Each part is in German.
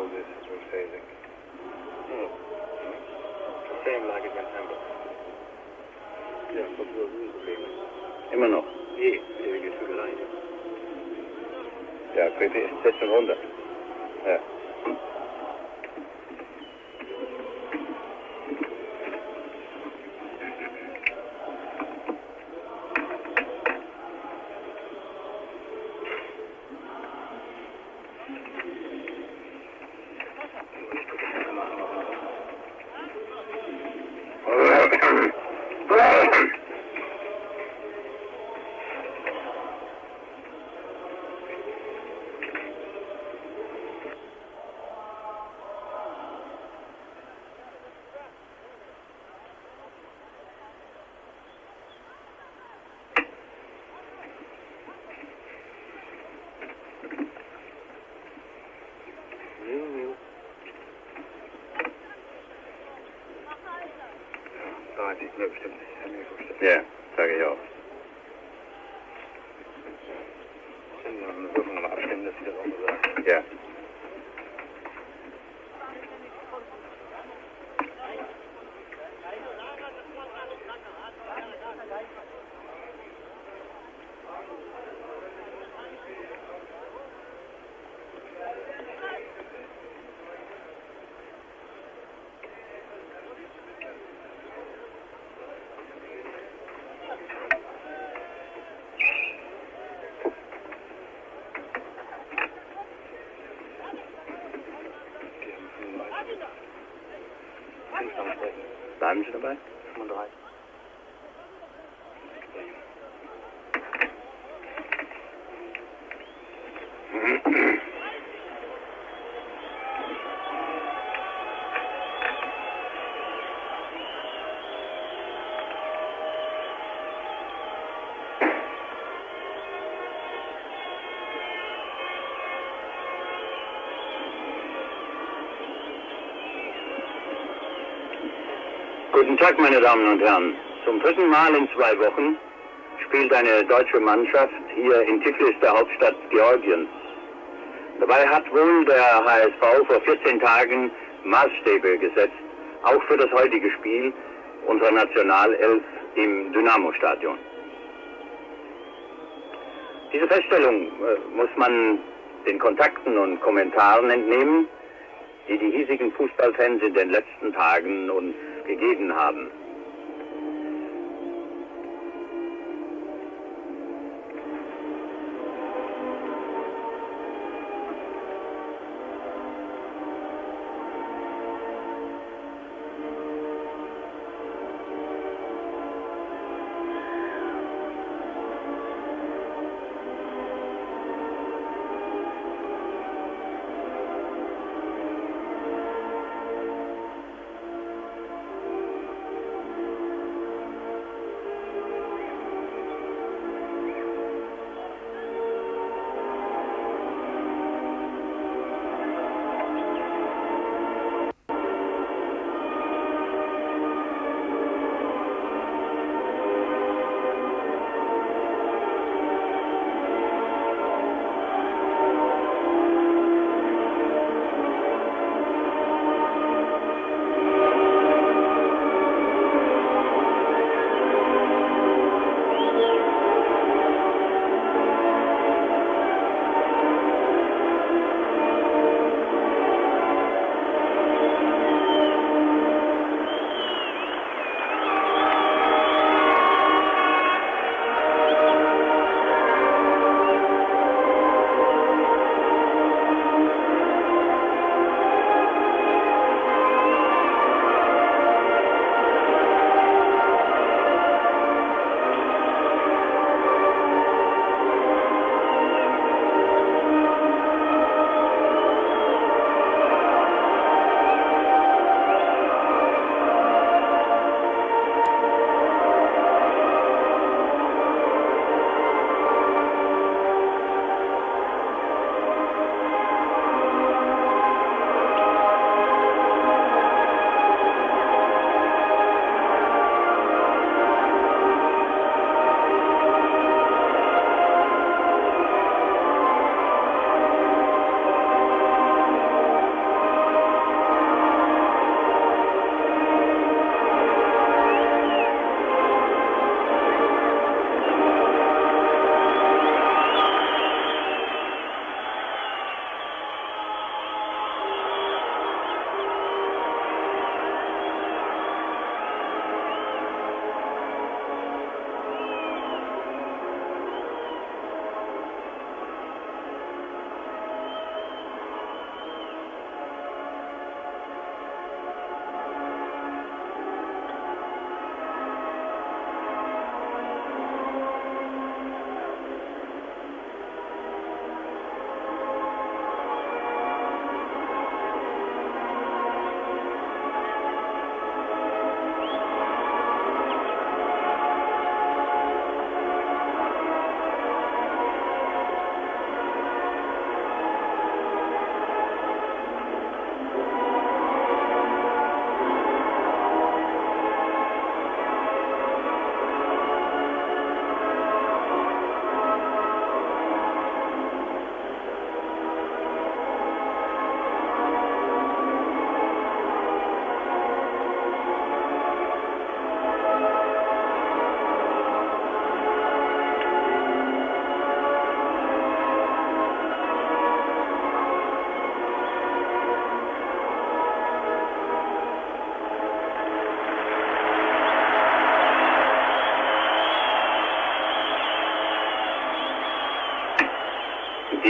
all this through phasing. Oh. The same like it went hampered. Ja, Probleme. Immer noch. Ewige Zügelei. Ja, PP setzt schon runter. Ja. Sieht mir bestimmt nicht. Kann mir vorstellen. Ja, sage ich auch. Dann dürfen wir mal abstimmen, dass Sie das auch so sagen. Ja. Bleiben Sie dabei? 35. Guten Tag, meine Damen und Herren. Zum dritten Mal in 2 Wochen spielt eine deutsche Mannschaft hier in Tiflis, der Hauptstadt Georgiens. Dabei hat wohl der HSV vor 14 Tagen Maßstäbe gesetzt, auch für das heutige Spiel unserer Nationalelf im Dynamo-Stadion. Diese Feststellung muss man den Kontakten und Kommentaren entnehmen, die die hiesigen Fußballfans in den letzten Tagen uns gegeben haben.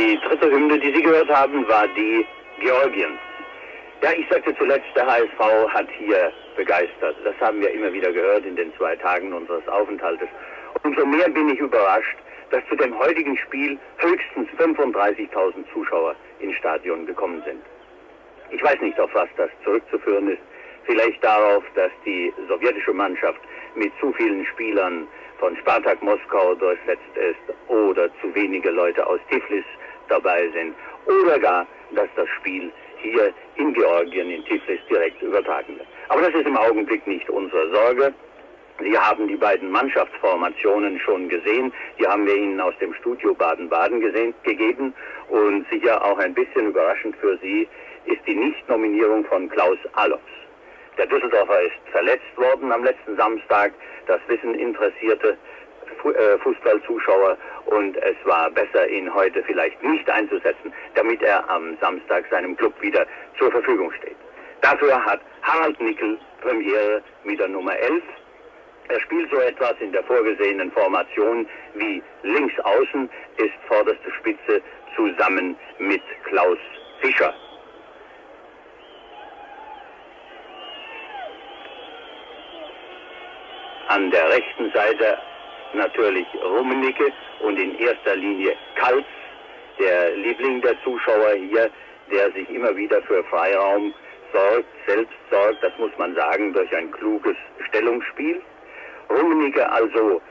Die dritte Hymne, die Sie gehört haben, war die Georgiens. Ja, ich sagte zuletzt, der HSV hat hier begeistert. Das haben wir immer wieder gehört in den 2 Tagen unseres Aufenthaltes. Umso mehr bin ich überrascht, dass zu dem heutigen Spiel höchstens 35.000 Zuschauer ins Stadion gekommen sind. Ich weiß nicht, auf was das zurückzuführen ist. Vielleicht darauf, dass die sowjetische Mannschaft mit zu vielen Spielern von Spartak Moskau durchsetzt ist oder zu wenige Leute aus Tiflis dabei sind oder gar, dass das Spiel hier in Georgien, in Tiflis direkt übertragen wird. Aber das ist im Augenblick nicht unsere Sorge. Sie haben die beiden Mannschaftsformationen schon gesehen. Die haben wir Ihnen aus dem Studio Baden-Baden gegeben. Und sicher auch ein bisschen überraschend für Sie ist die Nichtnominierung von Klaus Allofs. Der Düsseldorfer ist verletzt worden am letzten Samstag. Das wissen interessierte Fußballzuschauer. Und es war besser, ihn heute vielleicht nicht einzusetzen, damit er am Samstag seinem Club wieder zur Verfügung steht. Dafür hat Harald Nickel Premiere mit der Nummer 11. Er spielt so etwas in der vorgesehenen Formation wie links außen, ist vorderste Spitze zusammen mit Klaus Fischer. An der rechten Seite natürlich Rummenigge und in erster Linie Kaltz, der Liebling der Zuschauer hier, der sich immer wieder für Freiraum selbst sorgt, das muss man sagen, durch ein kluges Stellungsspiel. Rummenigge also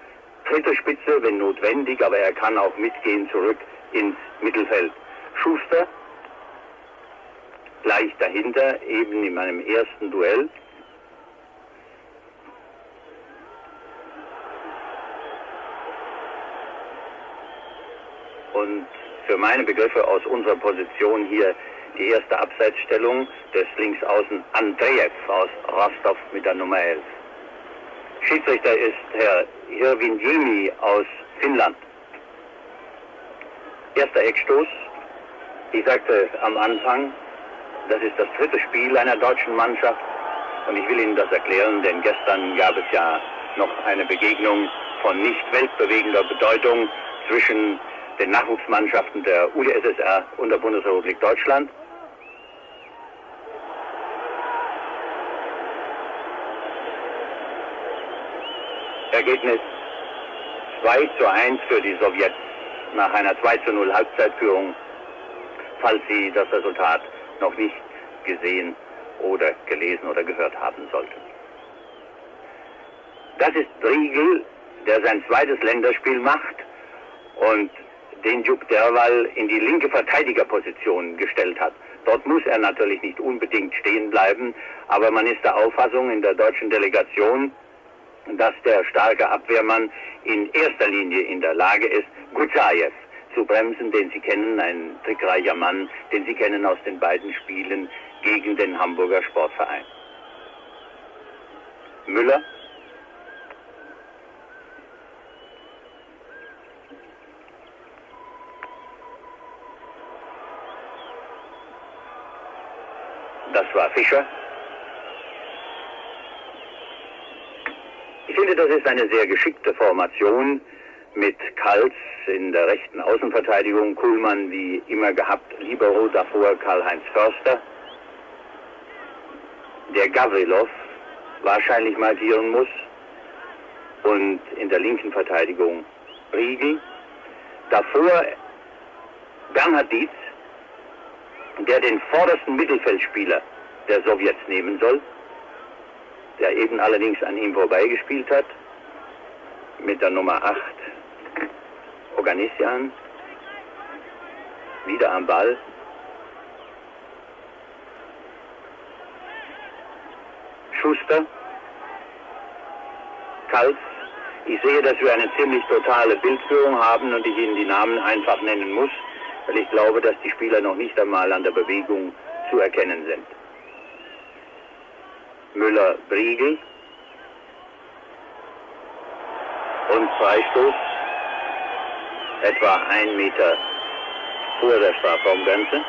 dritte Spitze, wenn notwendig, aber er kann auch mitgehen zurück ins Mittelfeld. Schuster gleich dahinter, eben in meinem ersten Duell. Und für meine Begriffe aus unserer Position hier die erste Abseitsstellung des Linksaußen Andreev aus Rostov mit der Nummer 11. Schiedsrichter ist Herr Hirvinjemi aus Finnland. Erster Eckstoß. Ich sagte am Anfang, das ist das dritte Spiel einer deutschen Mannschaft. Und ich will Ihnen das erklären, denn gestern gab es ja noch eine Begegnung von nicht weltbewegender Bedeutung zwischen den Nachwuchsmannschaften der UdSSR und der Bundesrepublik Deutschland. Ergebnis 2:1 für die Sowjets nach einer 2:0 Halbzeitführung, falls Sie das Resultat noch nicht gesehen oder gelesen oder gehört haben sollten. Das ist Driegel, der sein zweites Länderspiel macht und den Juk Derwal in die linke Verteidigerposition gestellt hat. Dort muss er natürlich nicht unbedingt stehen bleiben, aber man ist der Auffassung in der deutschen Delegation, dass der starke Abwehrmann in erster Linie in der Lage ist, Gutsajew zu bremsen, den Sie kennen, ein trickreicher Mann, den Sie kennen aus den beiden Spielen gegen den Hamburger Sportverein. Müller. Das war Fischer. Ich finde, das ist eine sehr geschickte Formation mit Kaltz in der rechten Außenverteidigung, Kuhlmann wie immer gehabt, Libero davor Karl-Heinz Förster, der Gavrilov wahrscheinlich markieren muss und in der linken Verteidigung Riegel. Davor Bernhard Dietz, der den vordersten Mittelfeldspieler der Sowjets nehmen soll, der eben allerdings an ihm vorbeigespielt hat, mit der Nummer 8 Oganessian, wieder am Ball. Schuster, Kaltz. Ich sehe, dass wir eine ziemlich totale Bildführung haben und ich Ihnen die Namen einfach nennen muss, weil ich glaube, dass die Spieler noch nicht einmal an der Bewegung zu erkennen sind. Müller-Briegel und Freistoß etwa 1 Meter vor der Strafraumgrenze.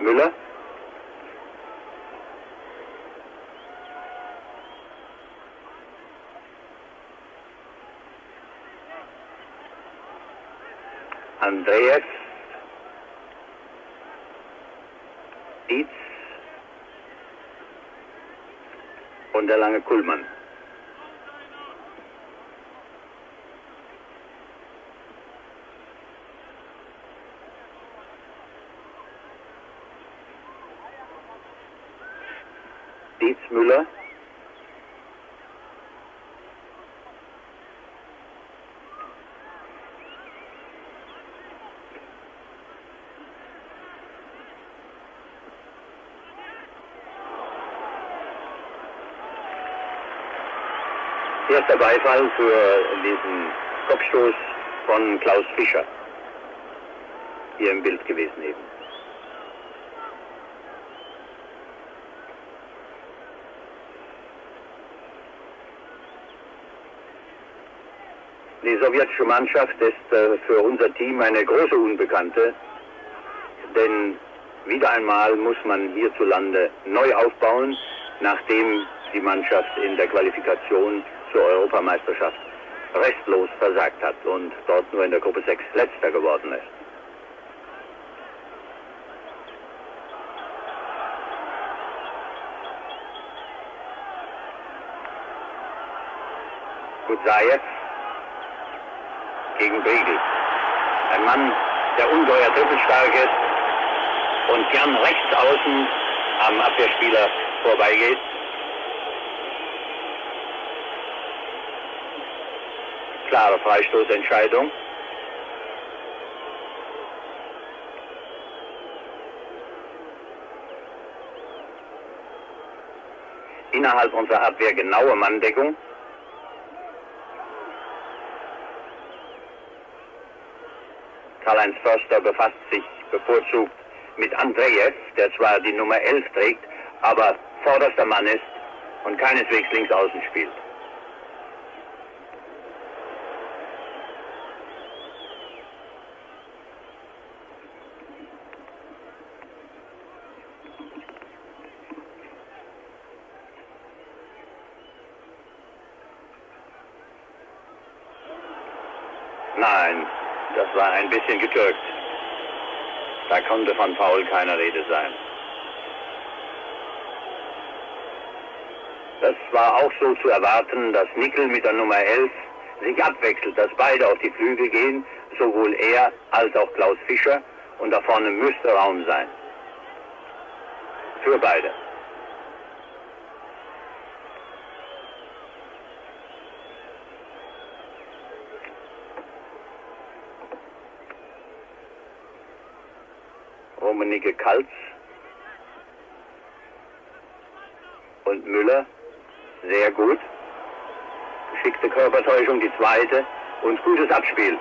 Müller. Andreev. Dietz. Und der lange Kuhlmann. Dietz, Müller. Erster Beifall für diesen Kopfstoß von Klaus Fischer. Hier im Bild gewesen eben. Die sowjetische Mannschaft ist für unser Team eine große Unbekannte, denn wieder einmal muss man hierzulande neu aufbauen, nachdem die Mannschaft in der Qualifikation zur Europameisterschaft restlos versagt hat und dort nur in der Gruppe 6 Letzter geworden ist. Gudzajew gegen Briegel. Ein Mann, der ungeheuer dribbelstark ist und gern rechts außen am Abwehrspieler vorbeigeht. Klare Freistoßentscheidung. Innerhalb unserer Abwehr genaue Manndeckung. Karl-Heinz Förster befasst sich bevorzugt mit Andreev, der zwar die Nummer 11 trägt, aber vorderster Mann ist und keineswegs links außen spielt. Nein, das war ein bisschen getürkt. Da konnte von Foul keine Rede sein. Das war auch so zu erwarten, dass Nickel mit der Nummer 11 sich abwechselt, dass beide auf die Flügel gehen, sowohl er als auch Klaus Fischer, und da vorne müsste Raum sein. Für beide. Rummenigge, Kaltz und Müller, sehr gut. Geschickte Körpertäuschung, die zweite, und gutes Abspiel.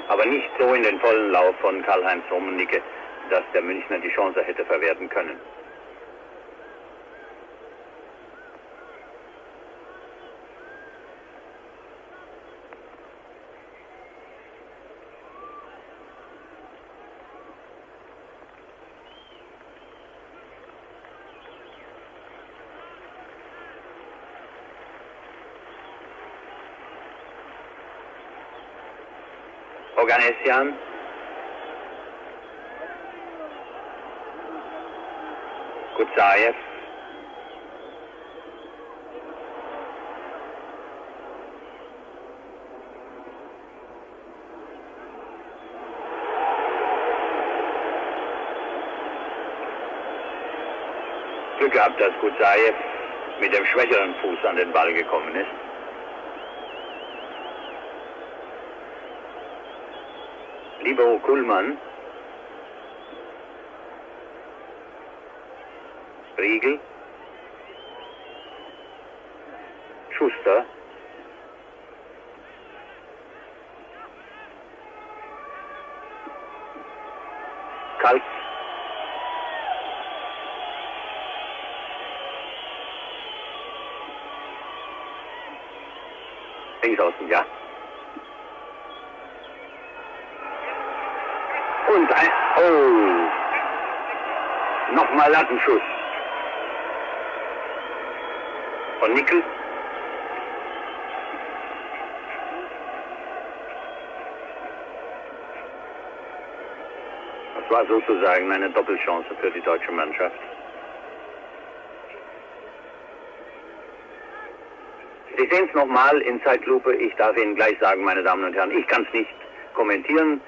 Aber nicht so in den vollen Lauf von Karl-Heinz Rummenigge, dass der Münchner die Chance hätte verwerten können. Oganessian. Gudzajew. Glück gehabt, dass Gudzajew mit dem schwächeren Fuß an den Ball gekommen ist. Libero Kuhlmann, Briegel, Schuster, Kaltz, links außen, ja. Und ein... Oh! Nochmal Lattenschuss. Von Nickel. Das war sozusagen eine Doppelchance für die deutsche Mannschaft. Sie sehen es nochmal in Zeitlupe. Ich darf Ihnen gleich sagen, meine Damen und Herren, ich kann es nicht kommentieren.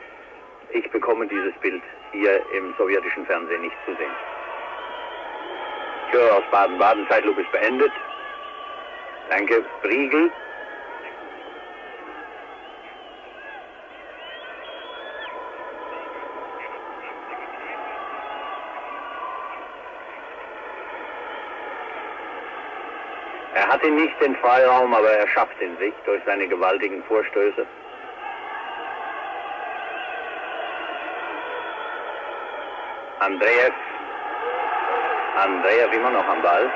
Ich bekomme dieses Bild hier im sowjetischen Fernsehen nicht zu sehen. Ich höre aus Baden-Baden, Zeitlupe ist beendet. Danke, Briegel. Er hatte nicht den Freiraum, aber er schafft ihn sich durch seine gewaltigen Vorstöße. Andreev immer noch am Ball.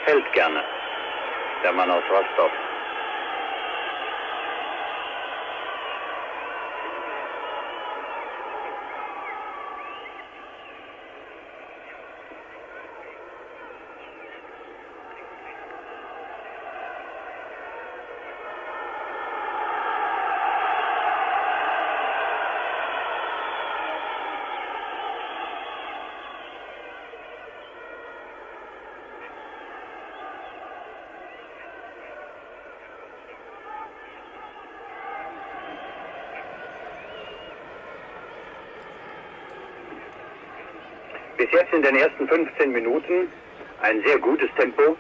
Hält gerne, der Mann aus Rostock. Bis jetzt in den ersten 15 Minuten ein sehr gutes Tempo.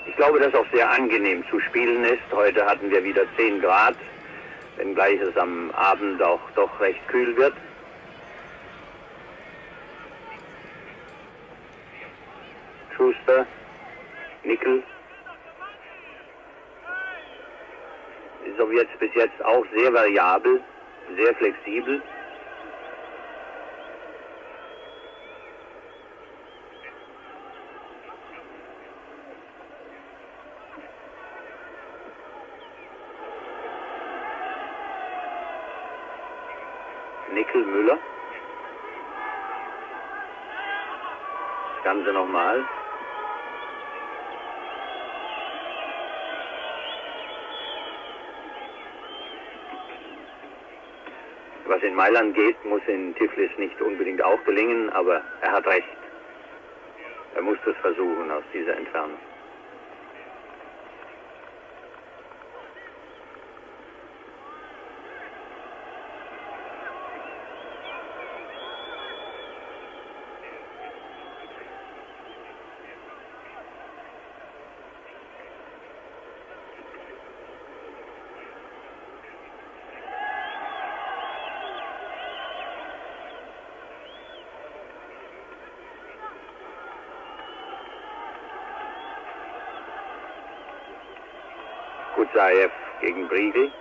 Ich glaube, dass auch sehr angenehm zu spielen ist. Heute hatten wir wieder 10 Grad, wenngleich es am Abend auch doch recht kühl wird. Schuster, Nickel. Die Sowjets bis jetzt auch sehr variabel, sehr flexibel. Nickel, Müller. Das Ganze nochmal. Was in Mailand geht, muss in Tiflis nicht unbedingt auch gelingen, aber er hat recht. Er muss das versuchen aus dieser Entfernung. Gutsaev gegen Briegel.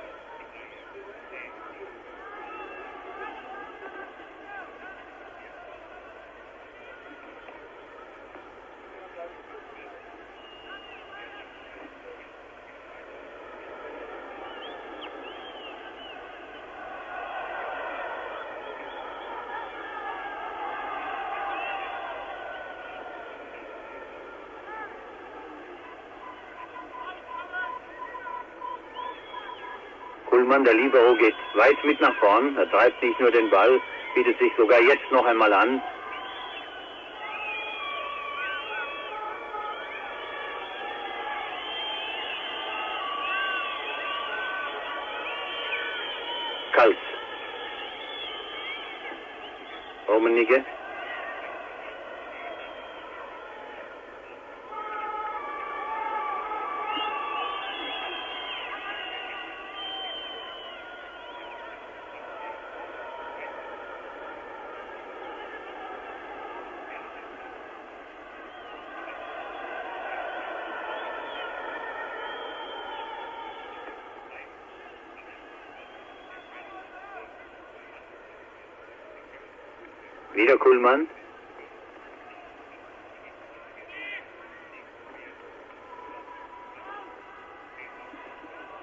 Kuhlmann, der Libero, geht weit mit nach vorn. Er treibt nicht nur den Ball, bietet sich sogar jetzt noch einmal an. Kals. Rummenigge. Wieder Kuhlmann.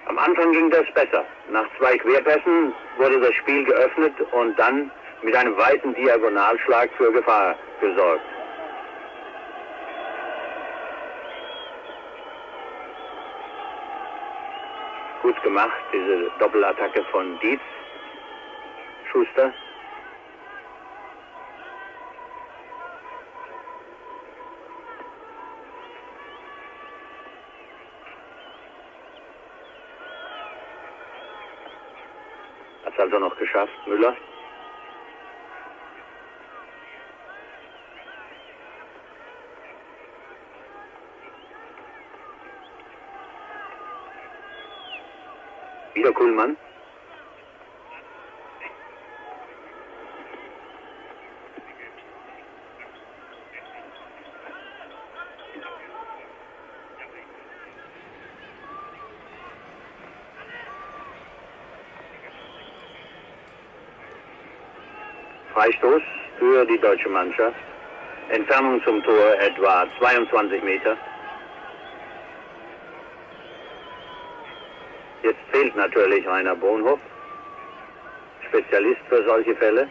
Am Anfang ging das besser. Nach 2 Querpässen wurde das Spiel geöffnet und dann mit einem weiten Diagonalschlag für Gefahr gesorgt. Gut gemacht, diese Doppelattacke von Dietz. Schuster. Hat es also noch geschafft, Müller. Wieder Kuhlmann. Freistoß für die deutsche Mannschaft. Entfernung zum Tor etwa 22 Meter. Jetzt fehlt natürlich Rainer Bonhoff, Spezialist für solche Fälle.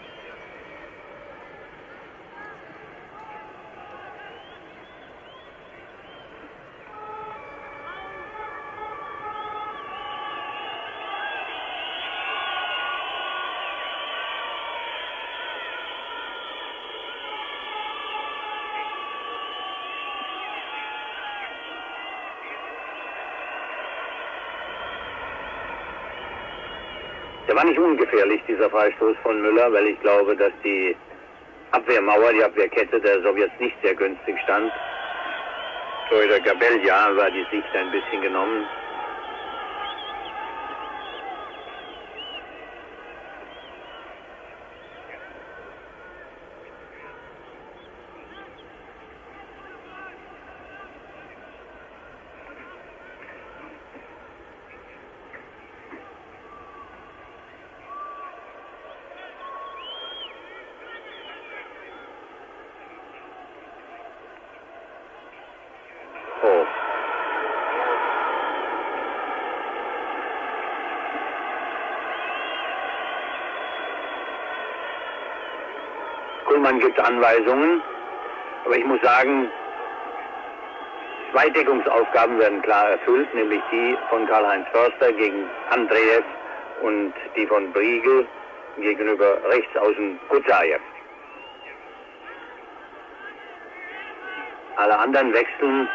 Der war nicht ungefährlich, dieser Freistoß von Müller, weil ich glaube, dass die Abwehrmauer, die Abwehrkette der Sowjets nicht sehr günstig stand. Torhüter Gabelja war die Sicht ein bisschen genommen. Oh. Kuhlmann gibt Anweisungen, aber ich muss sagen, 2 Deckungsaufgaben werden klar erfüllt, nämlich die von Karl-Heinz Förster gegen Andreev und die von Briegel gegenüber Rechtsaußen Kutsajew. Alle anderen wechseln.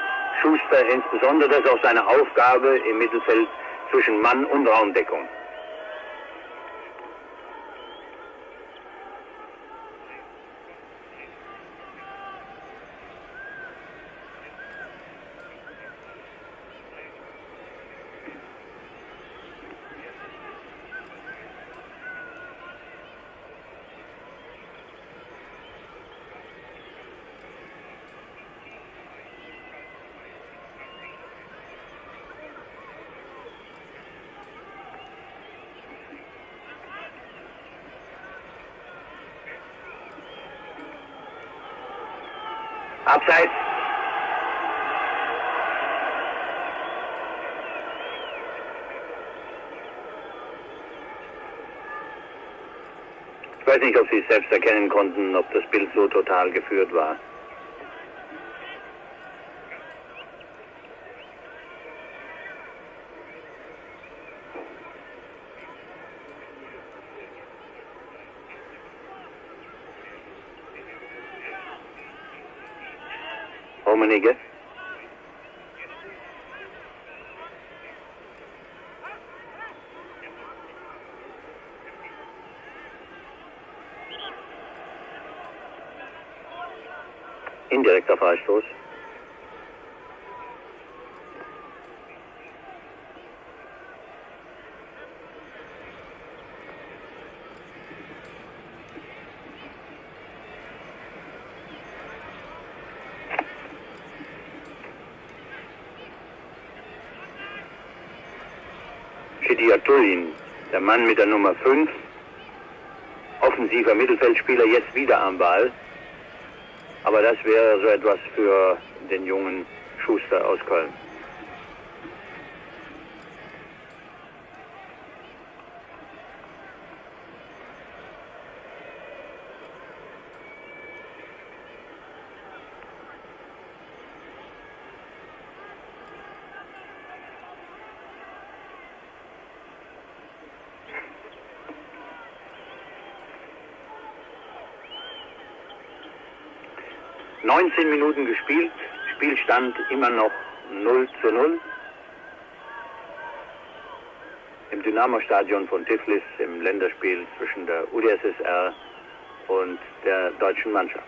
Schuster insbesondere, das ist auch seine Aufgabe im Mittelfeld zwischen Mann- und Raumdeckung. Abseits. Ich weiß nicht, ob Sie es selbst erkennen konnten, ob das Bild so total geführt war. Rummenigge. Indirekter Freistoß. Chidiatulin, der Mann mit der Nummer 5, offensiver Mittelfeldspieler jetzt wieder am Ball. Aber das wäre so etwas für den jungen Schuster aus Köln. ...19 Minuten gespielt, Spielstand immer noch 0:0. Im Dynamo-Stadion von Tiflis im Länderspiel zwischen der UdSSR und der deutschen Mannschaft.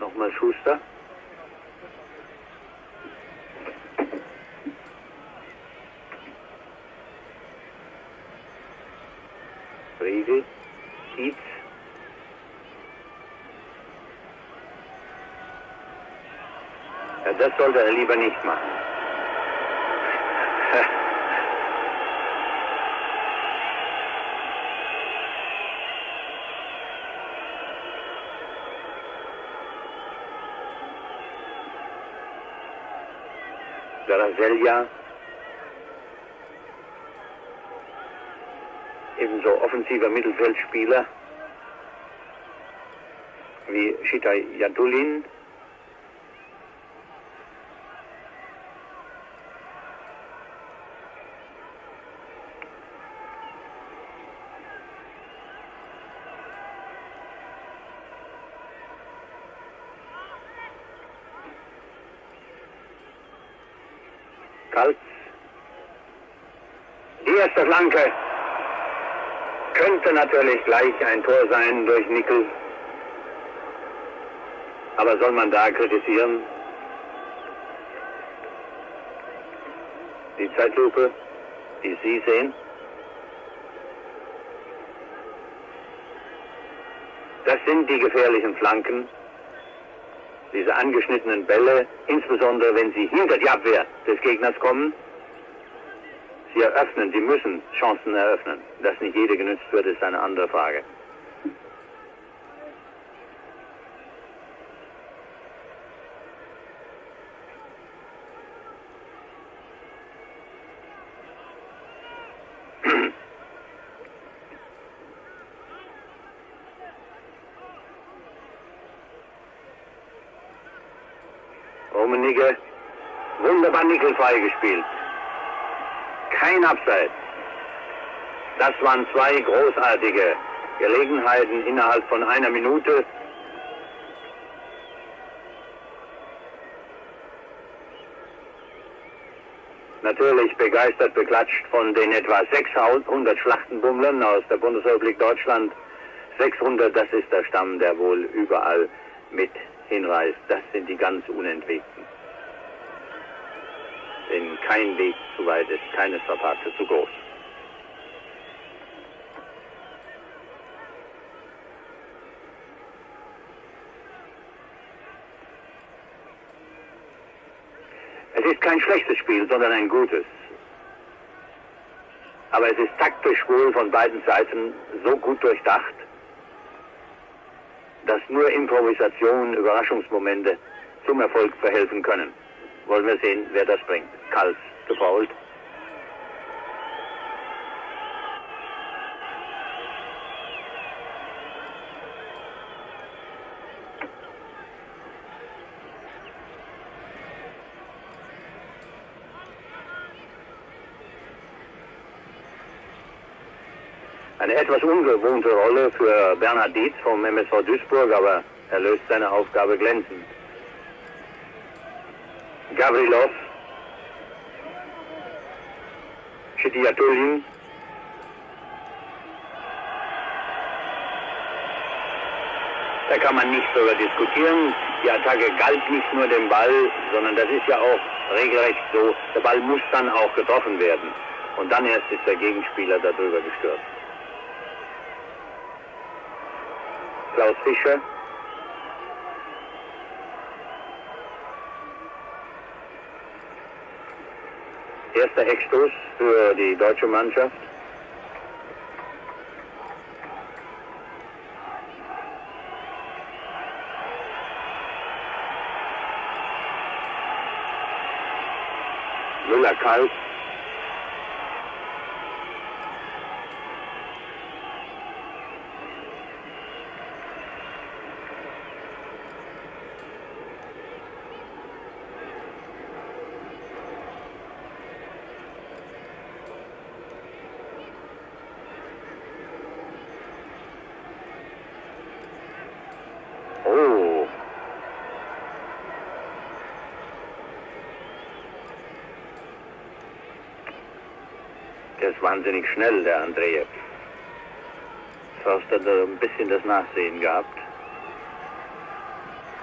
Nochmal Schuster. Riegel. Dietz. Ja, das sollte er lieber nicht machen. Daraselja, ebenso offensiver Mittelfeldspieler wie Shitai Yadulin. Kaltz. Die erste Flanke könnte natürlich gleich ein Tor sein durch Nickel. Aber soll man da kritisieren? Die Zeitlupe, die Sie sehen. Das sind die gefährlichen Flanken. Diese angeschnittenen Bälle, insbesondere wenn sie hinter die Abwehr des Gegners kommen, sie eröffnen, sie müssen Chancen eröffnen. Dass nicht jede genützt wird, ist eine andere Frage. Rummenigge, wunderbar nickelfrei gespielt. Kein Abseits. Das waren zwei großartige Gelegenheiten innerhalb von einer Minute. Natürlich begeistert beklatscht von den etwa 600 Schlachtenbummlern aus der Bundesrepublik Deutschland. 600, das ist der Stamm, der wohl überall mit hinreist. Das sind die ganz Unentwegten. Denn kein Weg zu weit ist, keine Strapaze zu groß. Es ist kein schlechtes Spiel, sondern ein gutes. Aber es ist taktisch wohl von beiden Seiten so gut durchdacht, dass nur Improvisation, Überraschungsmomente zum Erfolg verhelfen können. Wollen wir sehen, wer das bringt. Kaltz gefoult. Eine etwas ungewohnte Rolle für Bernhard Dietz vom MSV Duisburg, aber er löst seine Aufgabe glänzend. Gavrilov, Chitiatulin, da kann man nicht darüber diskutieren. Die Attacke galt nicht nur dem Ball, sondern das ist ja auch regelrecht so. Der Ball muss dann auch getroffen werden. Und dann erst ist der Gegenspieler darüber gestürzt. Klaus Fischer. Erster Eckstoß für die deutsche Mannschaft. Müller-Kalb. Oh. Der ist wahnsinnig schnell, der Andreev. Förster hat ein bisschen das Nachsehen gehabt.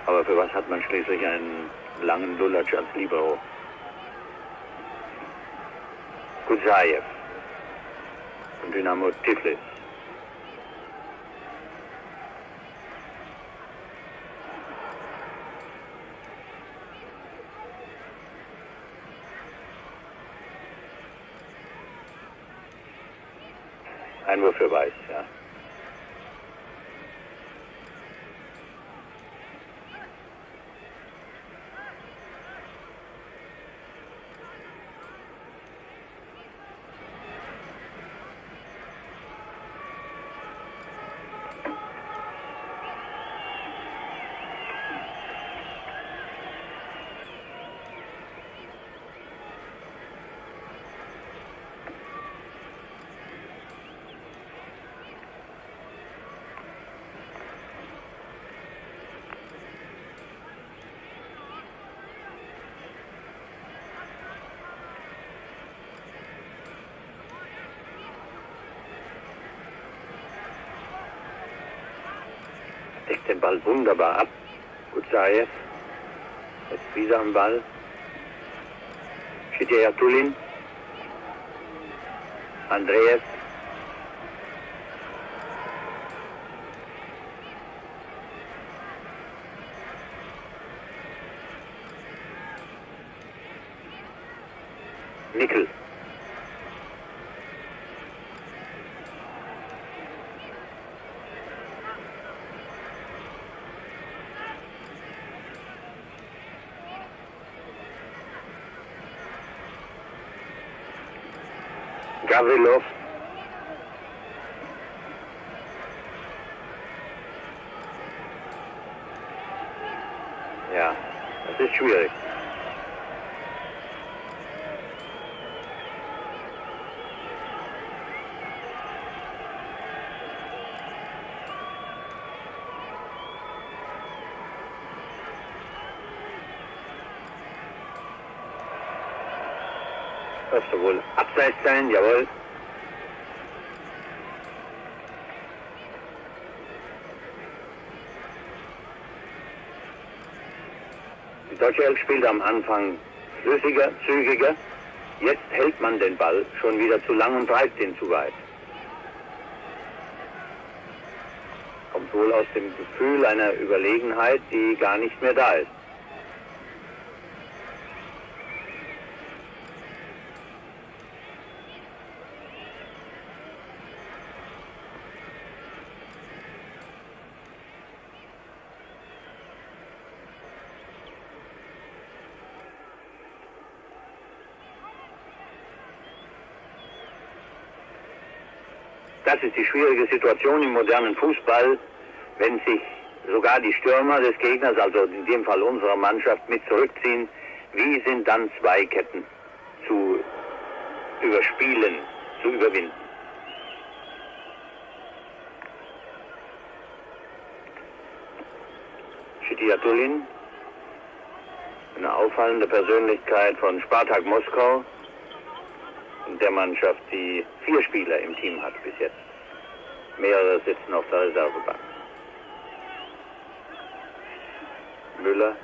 Aber für was hat man schließlich einen langen Lulatsch als Libero? Kuzayev von Dynamo Tiflis. Einwurf für Weiß, ja. Deckt den Ball wunderbar ab. Kuzayev. Jetzt wieder am Ball. Chitiatulin. Andreev. Nickel. Gavrilov. Ja, das ist schwierig. Dürfte wohl abseits sein, jawohl. Die deutsche Elf spielt am Anfang flüssiger, zügiger. Jetzt hält man den Ball schon wieder zu lang und treibt ihn zu weit. Kommt wohl aus dem Gefühl einer Überlegenheit, die gar nicht mehr da ist. Das ist die schwierige Situation im modernen Fußball, wenn sich sogar die Stürmer des Gegners, also in dem Fall unserer Mannschaft, mit zurückziehen. Wie sind dann Zweiketten zu überspielen, zu überwinden? Chitiatulin. Eine auffallende Persönlichkeit von Spartak Moskau, der Mannschaft, die 4 Spieler im Team hat bis jetzt. Mehrere sitzen auf der Reservebank. Müller.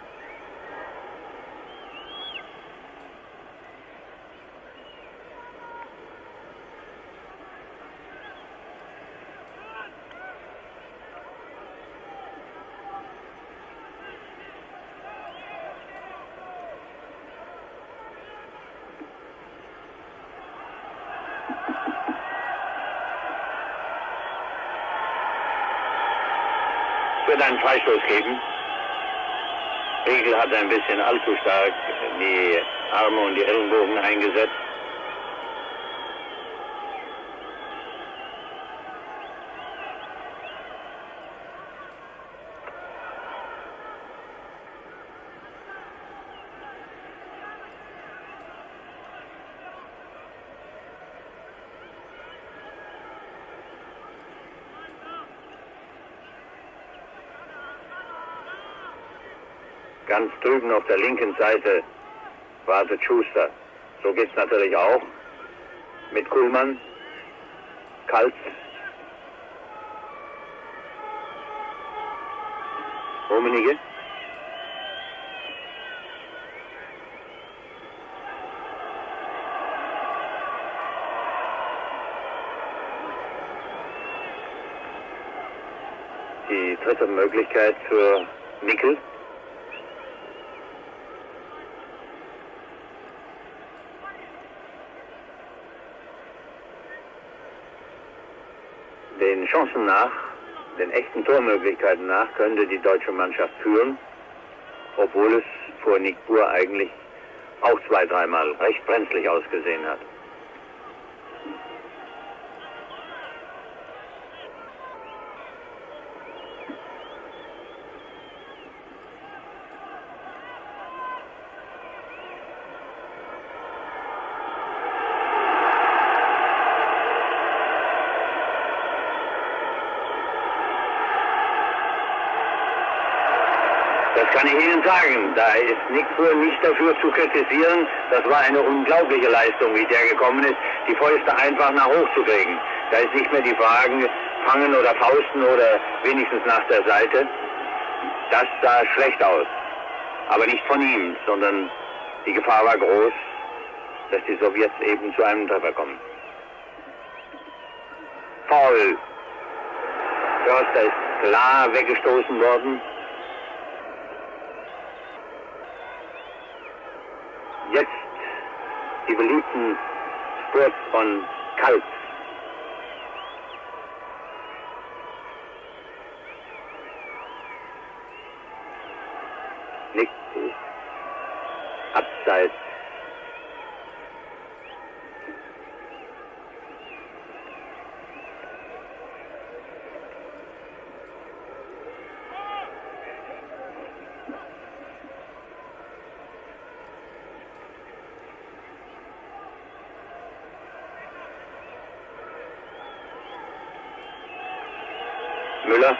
Wird einen Freistoß geben. Riegel hat ein bisschen allzu stark die Arme und die Ellenbogen eingesetzt. Ganz drüben auf der linken Seite wartet Schuster. So geht's natürlich auch mit Kuhlmann, Kaltz, Rummenigge. Die dritte Möglichkeit für Nickel. Den Chancen nach, den echten Tormöglichkeiten nach, könnte die deutsche Mannschaft führen, obwohl es vor Nickbur eigentlich auch 2-3 Mal recht brenzlig ausgesehen hat. Das kann ich Ihnen sagen. Da ist Nickbur nicht dafür zu kritisieren. Das war eine unglaubliche Leistung, wie der gekommen ist, die Fäuste einfach nach hoch zu kriegen. Da ist nicht mehr die Frage, fangen oder fausten oder wenigstens nach der Seite. Das sah schlecht aus. Aber nicht von ihm, sondern die Gefahr war groß, dass die Sowjets eben zu einem Treffer kommen. Foul. Förster ist klar weggestoßen worden. Jetzt die beliebten Spurts von Kaltz. Nicht abseits. Müller.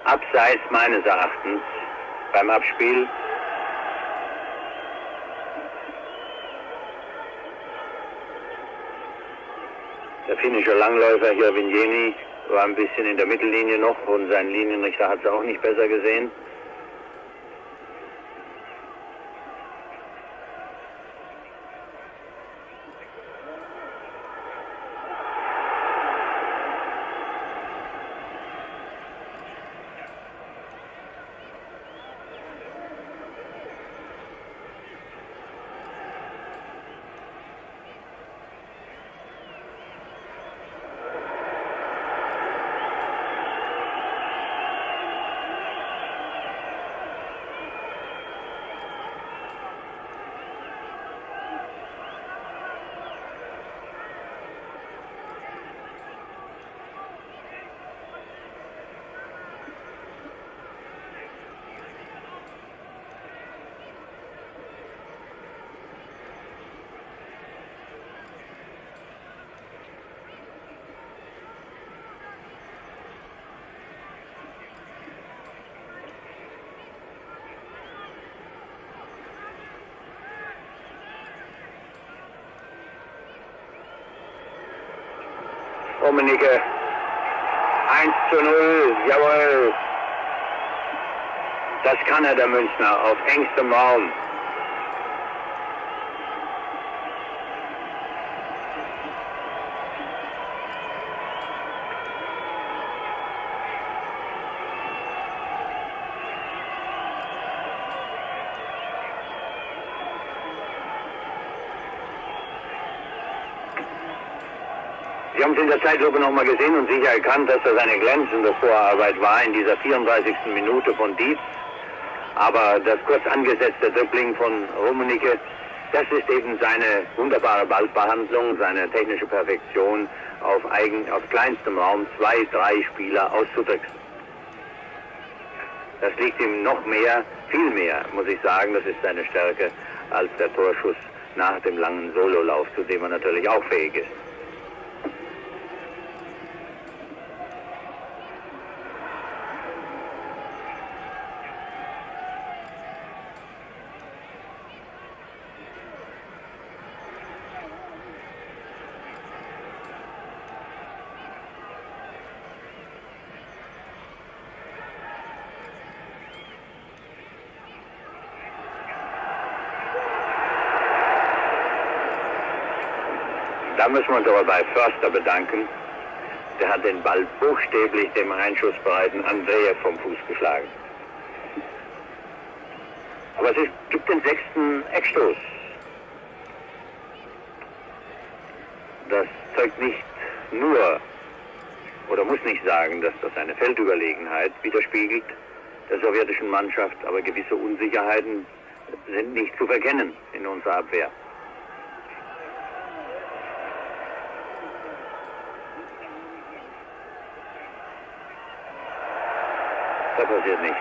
Abseits meines Erachtens beim Abspiel. Der finnische Langläufer hier, Vigneni, war ein bisschen in der Mittellinie noch und sein Linienrichter hat es auch nicht besser gesehen. Rummenigge. 1:0, jawohl. Das kann er, der Münchner, auf engstem Raum. Sie haben es in der Zeitlupe nochmal gesehen und sicher erkannt, dass das eine glänzende Vorarbeit war in dieser 34. Minute von Dietz. Aber das kurz angesetzte Dribbling von Rummenigge, das ist eben seine wunderbare Ballbehandlung, seine technische Perfektion, auf kleinstem Raum 2, 3 Spieler auszutricksen. Das liegt ihm noch mehr, viel mehr, muss ich sagen, das ist seine Stärke, als der Torschuss nach dem langen Sololauf, zu dem er natürlich auch fähig ist. Da müssen wir uns aber bei Förster bedanken. Der hat den Ball buchstäblich dem einschussbereiten Andreev vom Fuß geschlagen. Aber es gibt den 6. Eckstoß. Das zeugt nicht nur, oder muss nicht sagen, dass das eine Feldüberlegenheit widerspiegelt der sowjetischen Mannschaft, aber gewisse Unsicherheiten sind nicht zu verkennen in unserer Abwehr. Da passiert nichts.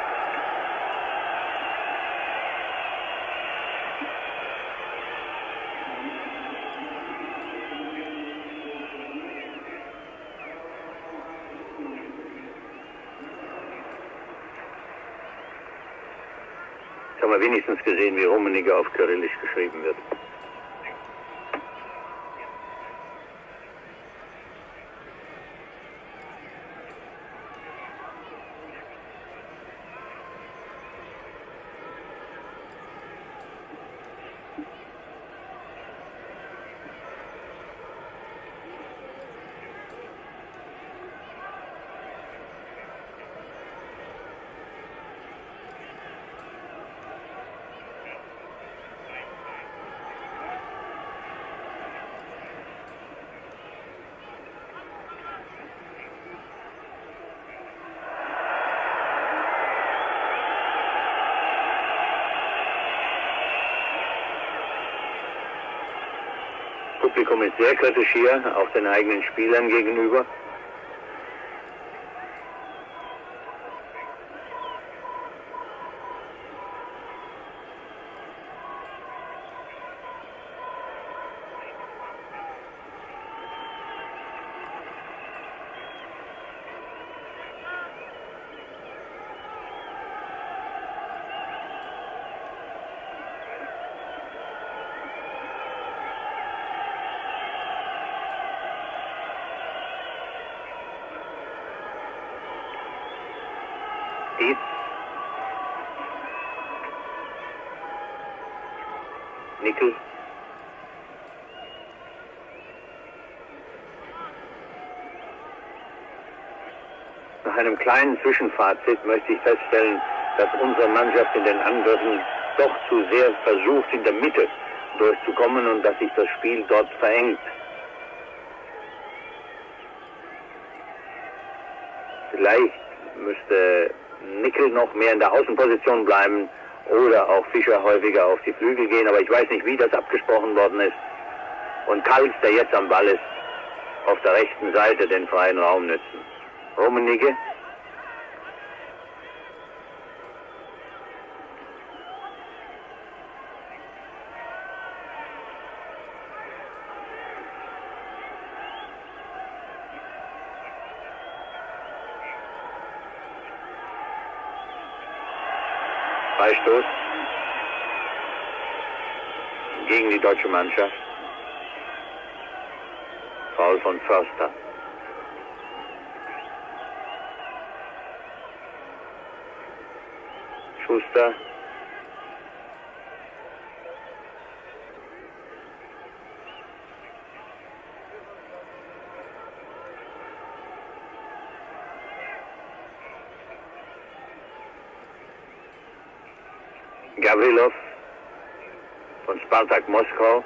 Jetzt haben wir wenigstens gesehen, wie Rummenigge auf Kyrillisch geschrieben wird. Das Publikum ist sehr kritisch hier, auch den eigenen Spielern gegenüber. Dietz. Nickel. Nach einem kleinen Zwischenfazit möchte ich feststellen, dass unsere Mannschaft in den Angriffen doch zu sehr versucht, in der Mitte durchzukommen und dass sich das Spiel dort verengt. Vielleicht müsste Nickel noch mehr in der Außenposition bleiben oder auch Fischer häufiger auf die Flügel gehen, aber ich weiß nicht, wie das abgesprochen worden ist. Und Kalks, der jetzt am Ball ist, auf der rechten Seite den freien Raum nützen. Rummenigge. Freistoß gegen die deutsche Mannschaft. Foul von Förster. Schuster. Gavrilov von Spartak Moskau.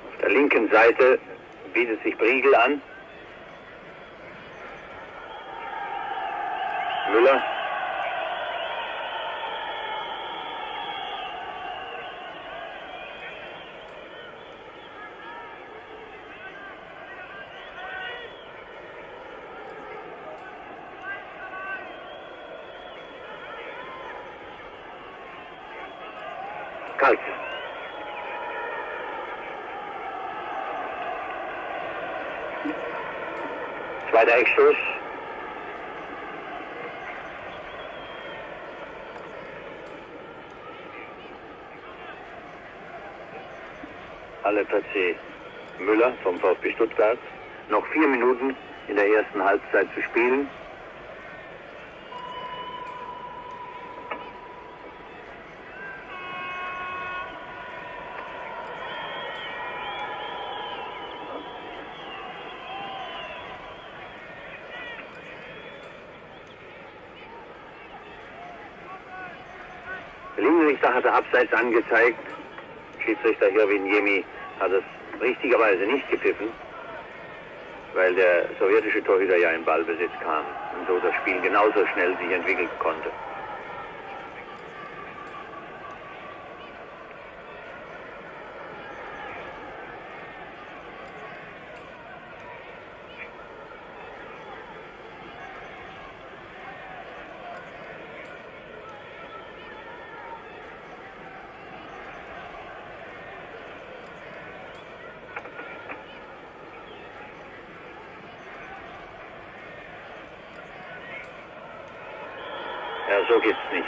Auf der linken Seite bietet sich Briegel an. Müller. Kalt. Zweiter Eckstoß. Halle PC Müller vom VfB Stuttgart. Noch 4 Minuten in der ersten Halbzeit zu spielen. Der Linienrichter hatte abseits angezeigt. Schiedsrichter Hirvin Jemi hat es richtigerweise nicht gepfiffen, weil der sowjetische Torhüter ja in Ballbesitz kam und so das Spiel genauso schnell sich entwickeln konnte. Ja, so geht's nicht.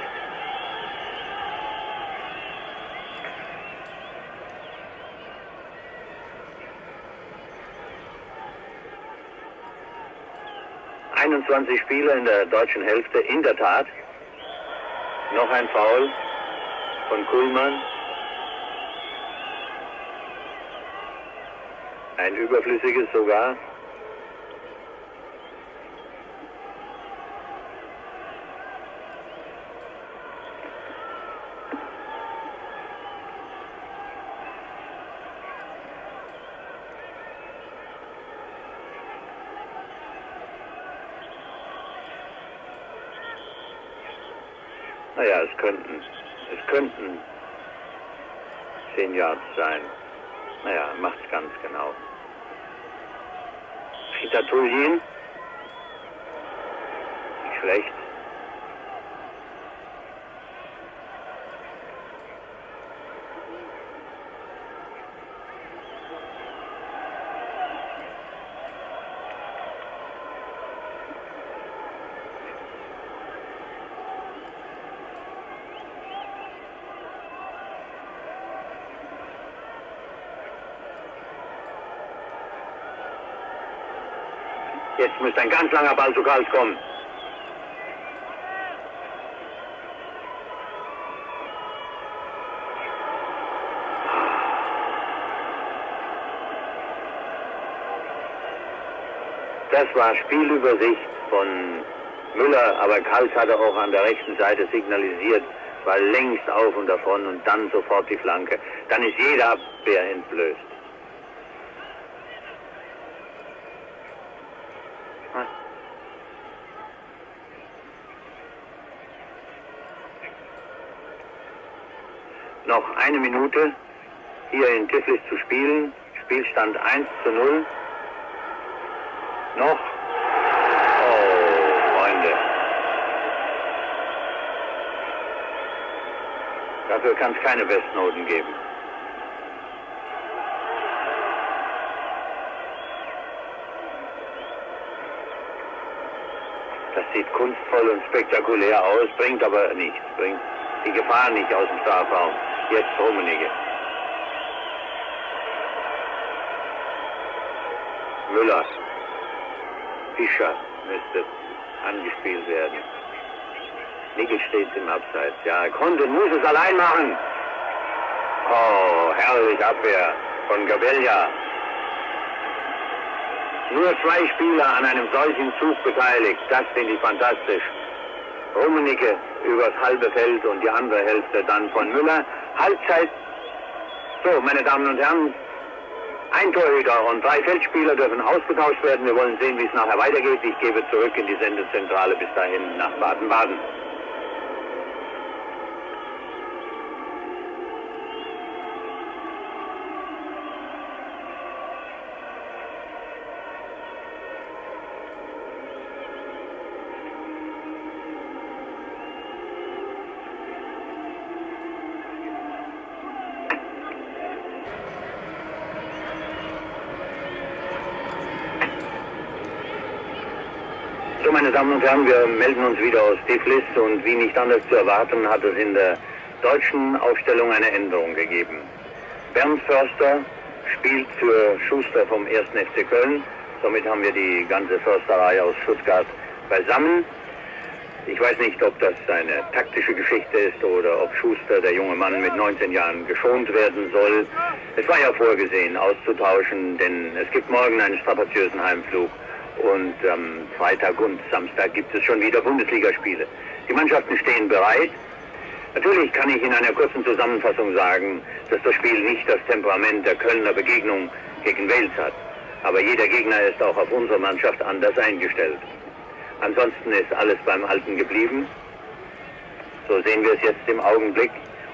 ...21 Spieler in der deutschen Hälfte, in der Tat. Noch ein Foul von Kuhlmann. Ein überflüssiges sogar. Naja, es könnten 10 Yards sein. Naja, macht's ganz genau. Fitatuljin. Nicht schlecht. Jetzt müsste ein ganz langer Ball zu Kalt kommen. Das war Spielübersicht von Müller, aber Kalt hatte auch an der rechten Seite signalisiert, war längst auf und davon und dann sofort die Flanke. Dann ist jede Abwehr entblößt. noch eine Minute hier in Tiflis zu spielen. Spielstand 1:0. Noch. Oh, Freunde. Dafür kann es keine Bestnoten geben. Das sieht kunstvoll und spektakulär aus, bringt aber nichts, bringt die Gefahr nicht aus dem Strafraum. Jetzt Rummenigge. Müller. Fischer müsste angespielt werden. Nickel steht im Abseits. Ja, er muss es allein machen. Oh, herrlich Abwehr von Gabella. Nur 2 Spieler an einem solchen Zug beteiligt. Das finde ich fantastisch. Rummenigge übers halbe Feld und die andere Hälfte dann von Müller. Halbzeit. So, meine Damen und Herren, ein Torhüter und 3 Feldspieler dürfen ausgetauscht werden. Wir wollen sehen, wie es nachher weitergeht. Ich gebe zurück in die Sendezentrale bis dahin nach Baden-Baden. So, meine Damen und Herren, wir melden uns wieder aus Tiflis und wie nicht anders zu erwarten, hat es in der deutschen Aufstellung eine Änderung gegeben. Bernd Förster spielt für Schuster vom 1. FC Köln. Somit haben wir die ganze Försterei aus Stuttgart beisammen. Ich weiß nicht, ob das eine taktische Geschichte ist oder ob Schuster, der junge Mann mit 19 Jahren, geschont werden soll. Es war ja vorgesehen, auszutauschen, denn es gibt morgen einen strapaziösen Heimflug. Und am Freitag und Samstag gibt es schon wieder Bundesligaspiele. Die Mannschaften stehen bereit. Natürlich kann ich in einer kurzen Zusammenfassung sagen, dass das Spiel nicht das Temperament der Kölner Begegnung gegen Wales hat. Aber jeder Gegner ist auch auf unsere Mannschaft anders eingestellt. Ansonsten ist alles beim Alten geblieben. So sehen wir es jetzt im Augenblick.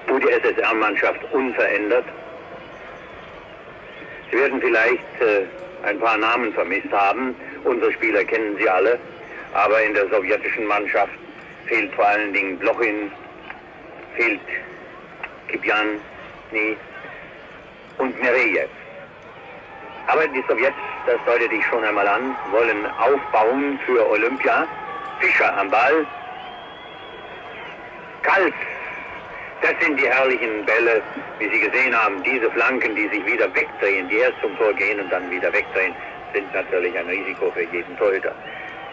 UdSSR-Mannschaft unverändert. Sie werden vielleicht ein paar Namen vermisst haben. Unsere Spieler kennen sie alle. Aber in der sowjetischen Mannschaft fehlt vor allen Dingen Blochin, fehlt Kipjani und Mirejew. Aber die Sowjets, das deutet ich schon einmal an, wollen aufbauen für Olympia. Fischer am Ball. Kals. Das sind die herrlichen Bälle, wie Sie gesehen haben. Diese Flanken, die sich wieder wegdrehen, die erst zum Tor gehen und dann wieder wegdrehen, sind natürlich ein Risiko für jeden Torhüter.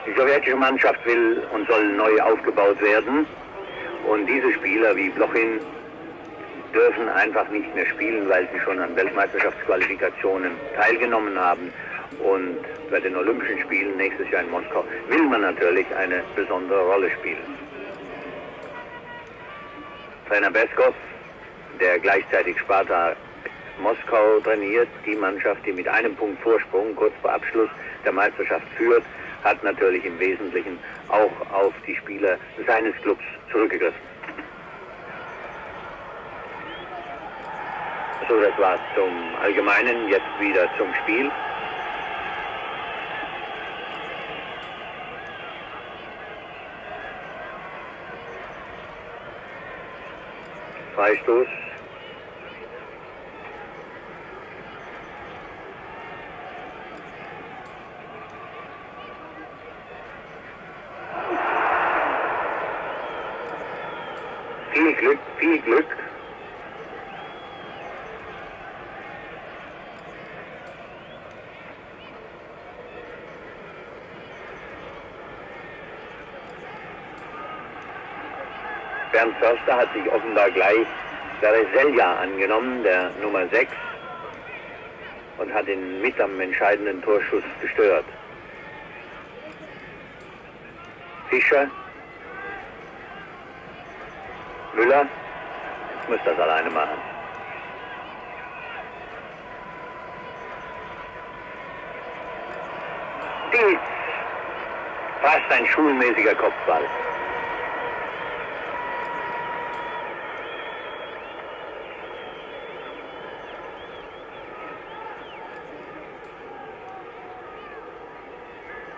Die sowjetische Mannschaft will und soll neu aufgebaut werden. Und diese Spieler wie Blochin dürfen einfach nicht mehr spielen, weil sie schon an Weltmeisterschaftsqualifikationen teilgenommen haben. Und bei den Olympischen Spielen nächstes Jahr in Moskau will man natürlich eine besondere Rolle spielen. Trainer Beskov, der gleichzeitig Sparta Moskau trainiert, die Mannschaft, die mit einem Punkt Vorsprung kurz vor Abschluss der Meisterschaft führt, hat natürlich im Wesentlichen auch auf die Spieler seines Clubs zurückgegriffen. So, das war's zum Allgemeinen, jetzt wieder zum Spiel. Freistoß. Viel Glück, viel Glück. Bernd Förster hat sich offenbar gleich Vereselja angenommen, der Nummer 6, und hat ihn mit am entscheidenden Torschuss gestört. Fischer. Müller. Ich muss das alleine machen. Dietz. Fast ein schulmäßiger Kopfball.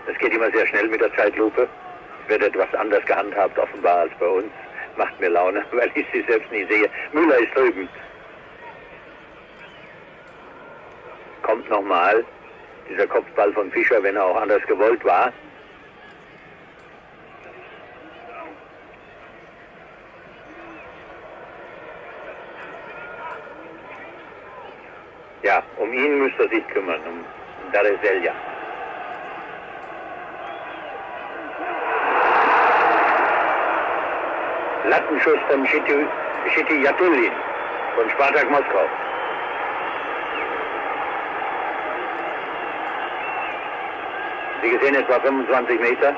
Es geht immer sehr schnell mit der Zeitlupe. Es wird etwas anders gehandhabt offenbar als bei uns. Macht mir Laune, weil ich sie selbst nie sehe. Müller ist drüben. Kommt nochmal dieser Kopfball von Fischer, wenn er auch anders gewollt war. Ja, um ihn müsste er sich kümmern, um Darreselja. Lattenschuss von Chitijatullin von Spartak Moskau. Wie gesehen etwa 25 Meter.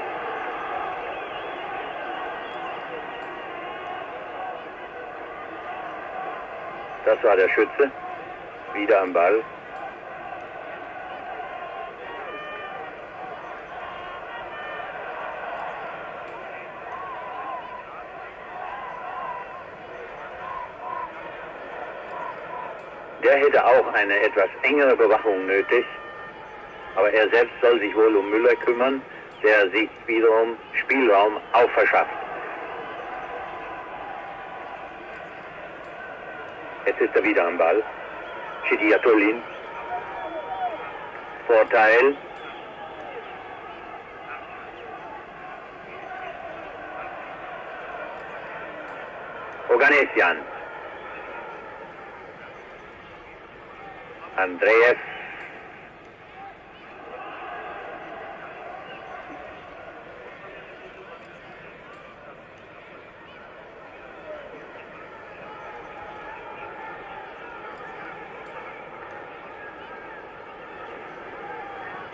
Das war der Schütze. Wieder am Ball. Der hätte auch eine etwas engere Bewachung nötig. Aber er selbst soll sich wohl um Müller kümmern, der sich wiederum Spielraum auch verschafft. Jetzt ist er wieder am Ball. Chitijatullin. Vorteil. Oganessian. Andreev.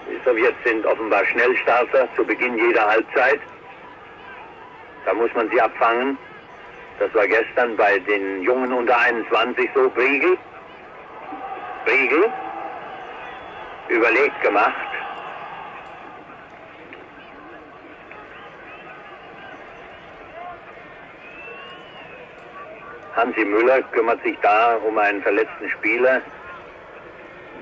Die Sowjets sind offenbar Schnellstarter zu Beginn jeder Halbzeit. Da muss man sie abfangen. Das war gestern bei den Jungen unter 21 so. Briegel. Überlegt gemacht. Hansi Müller kümmert sich da um einen verletzten Spieler,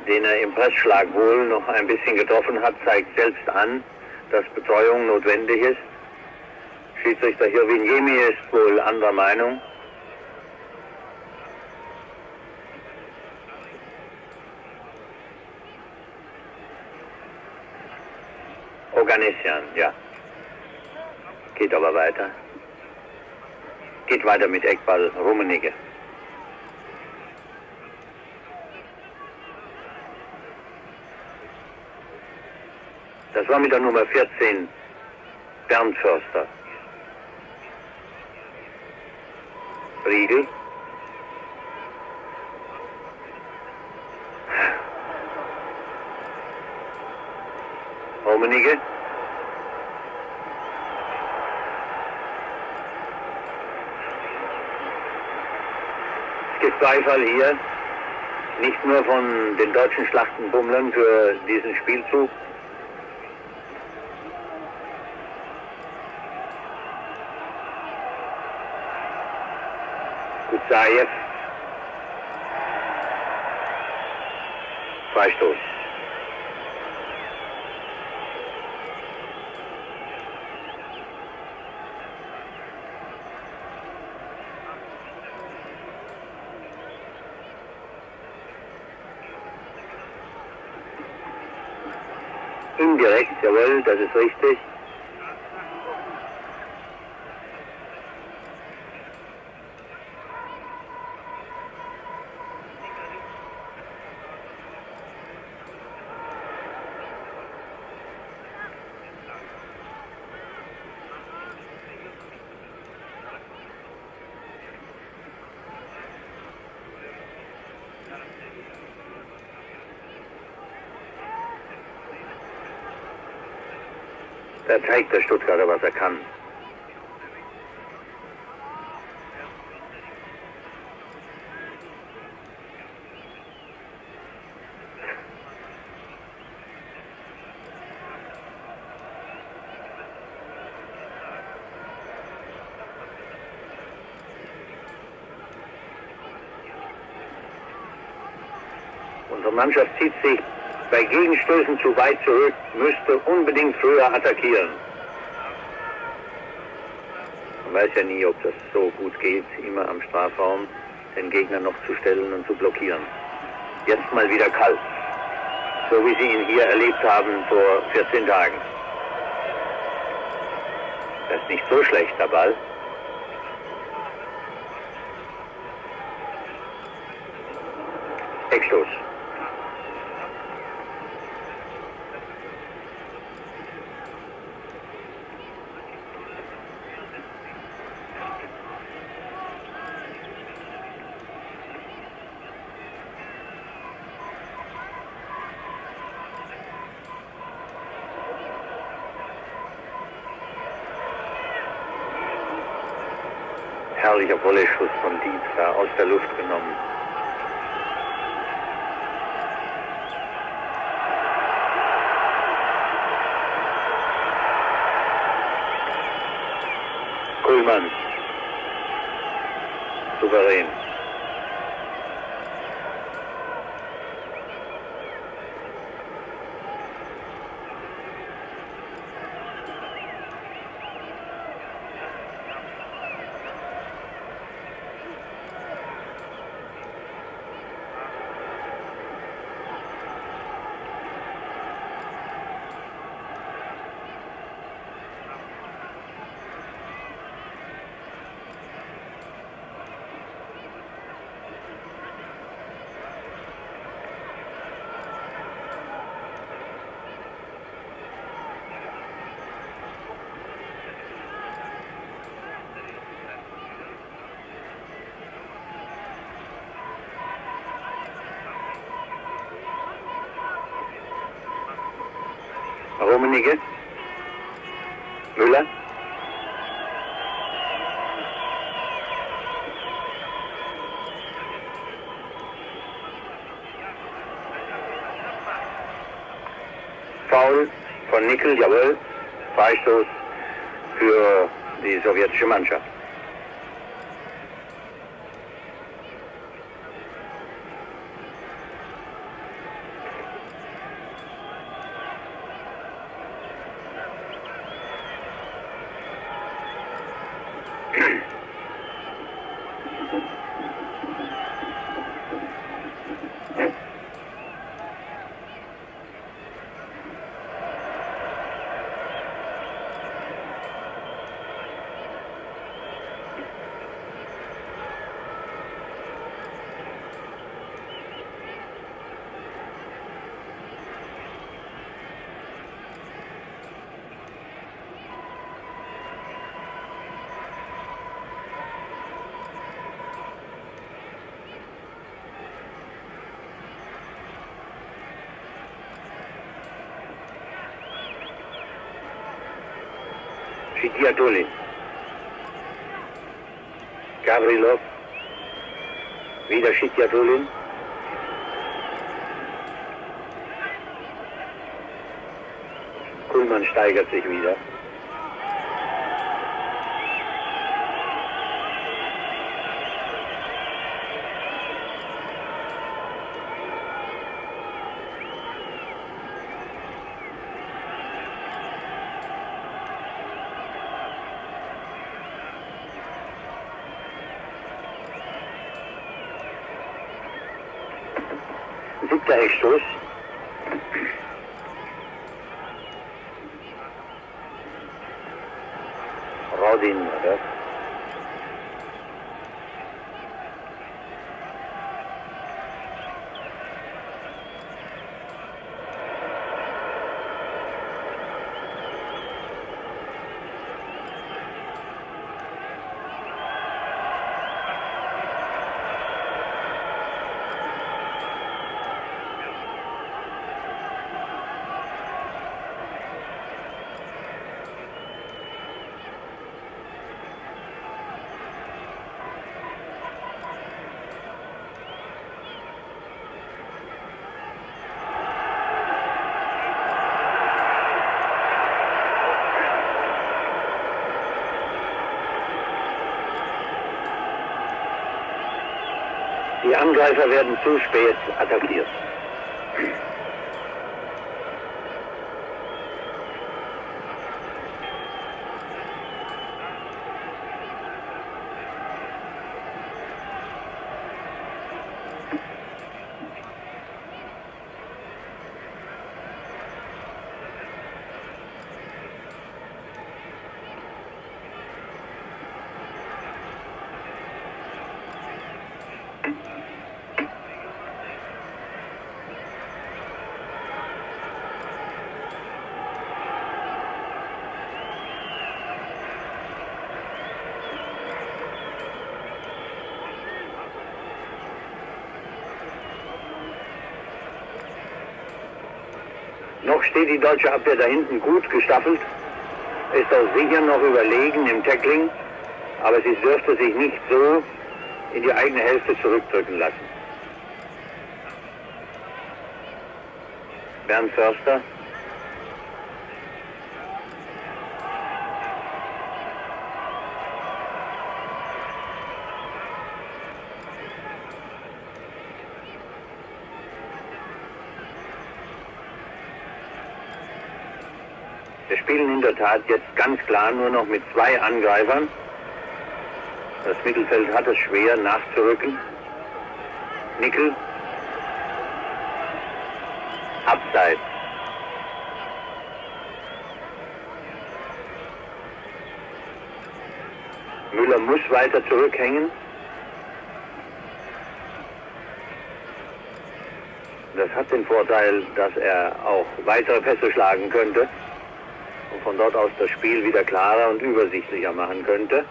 den er im Pressschlag wohl noch ein bisschen getroffen hat, zeigt selbst an, dass Betreuung notwendig ist. Schiedsrichter Hirvinjemi ist wohl anderer Meinung. Oganessian, ja. Geht aber weiter. Geht weiter mit Eckball Rummenigge. Das war mit der Nummer 14 Bernd Förster. Riedel. Rummenigge. Es gibt Beifall hier, nicht nur von den deutschen Schlachtenbummlern für diesen Spielzug. Kutsajew. Freistoß. Indirekt, jawohl, das ist richtig. Da zeigt der Stuttgarter, was er kann. Unsere Mannschaft zieht sich bei Gegenstößen zu weit zurück, müsste unbedingt früher attackieren. Man weiß ja nie, ob das so gut geht, immer am Strafraum den Gegner noch zu stellen und zu blockieren. Jetzt mal wieder kalt, so wie Sie ihn hier erlebt haben vor 14 Tagen. Das ist nicht so schlecht, der Ball. Eckstoß. Herrlicher Volley-Schuss von Dietz, da aus der Luft genommen. Kuhlmann. Souverän. Rummenigge. Müller. Foul von Nickel, jawohl. Freistoß für die sowjetische Mannschaft. Chidiatuli. Gavrilov. Wieder Chidiatuli. Kuhlmann steigert sich wieder. Siebter Eckstoß. Rodin, oder? Die Angreifer werden zu spät attackiert. Noch steht die deutsche Abwehr da hinten gut gestaffelt, ist auch sicher noch überlegen im Tackling, aber sie dürfte sich nicht so in die eigene Hälfte zurückdrücken lassen. Bernd Förster. Wir spielen in der Tat jetzt ganz klar nur noch mit 2 Angreifern. Das Mittelfeld hat es schwer nachzurücken. Nickel. Abseits. Müller muss weiter zurückhängen. Das hat den Vorteil, dass er auch weitere Pässe schlagen könnte und von dort aus das Spiel wieder klarer und übersichtlicher machen könnte.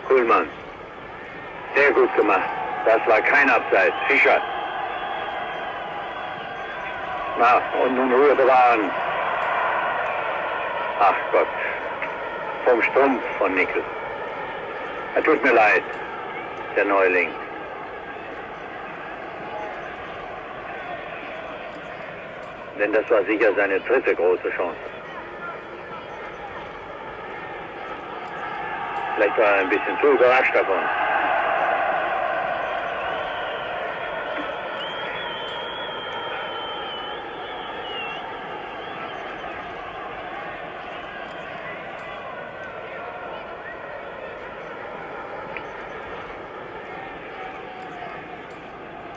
Kuhlmann. Sehr gut gemacht. Das war kein Abseits. Fischer. Na, und nun Ruhe bewahren. Ach Gott. Vom Strumpf von Nickel. Er tut mir leid, der Neuling. Denn das war sicher seine dritte große Chance. Vielleicht war er ein bisschen zu überrascht davon.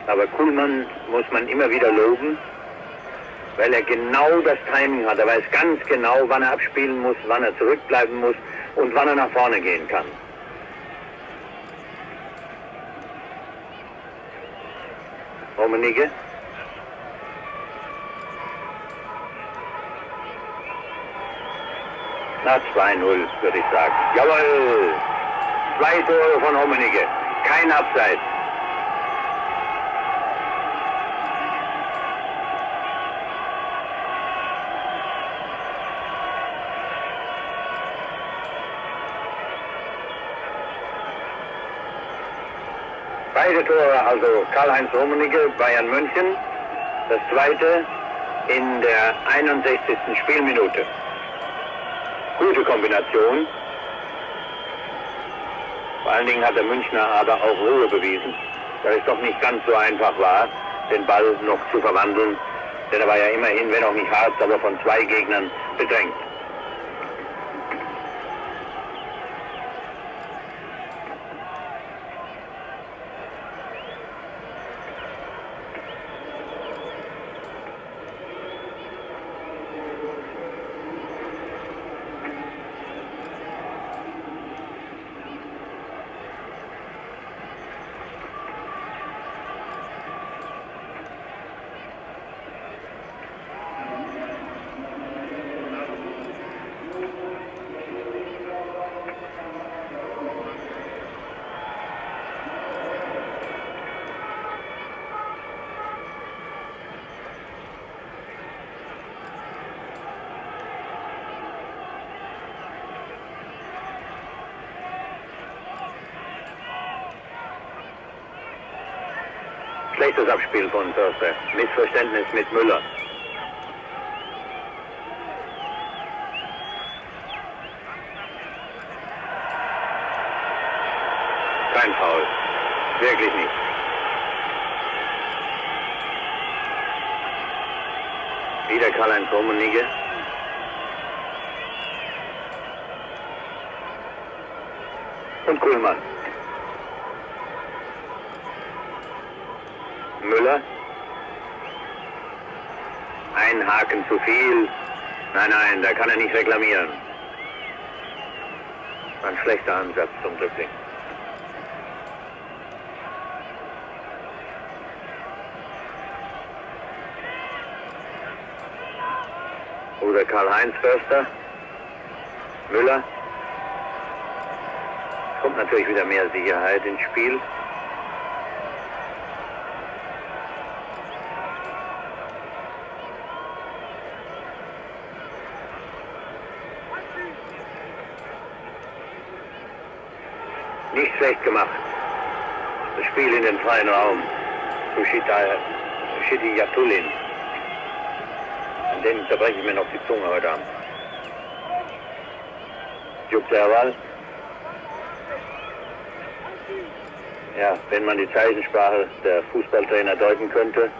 Aber Kuhlmann muss man immer wieder loben, weil er genau das Timing hat. Er weiß ganz genau, wann er abspielen muss, wann er zurückbleiben muss und wann er nach vorne gehen kann. Rummenigge. Na, 2-0, würde ich sagen. Jawohl! 2 Tore von Rummenigge. Kein Abseits. Beide Tore, also Karl-Heinz Rummenigge, Bayern München. Das zweite in der 61. Spielminute. Gute Kombination. Vor allen Dingen hat der Münchner aber auch Ruhe bewiesen, da es doch nicht ganz so einfach war, den Ball noch zu verwandeln. Denn er war ja immerhin, wenn auch nicht hart, aber von 2 Gegnern bedrängt. Schlechtes Abspiel von Förster. Missverständnis mit Müller. Kein Foul. Wirklich nicht. Wieder Karl-Heinz Rummenigge. Und Kuhlmann. Müller. Ein Haken zu viel. Nein, nein, da kann er nicht reklamieren. Ein schlechter Ansatz zum Dribbling. Oder Karl-Heinz Förster. Müller. Es kommt natürlich wieder mehr Sicherheit ins Spiel. Nicht schlecht gemacht. Das Spiel in den freien Raum. Zu Chidiyatulin. An dem zerbreche ich mir noch die Zunge heute Abend. Jukterwal. Ja, wenn man die Zeichensprache der Fußballtrainer deuten könnte,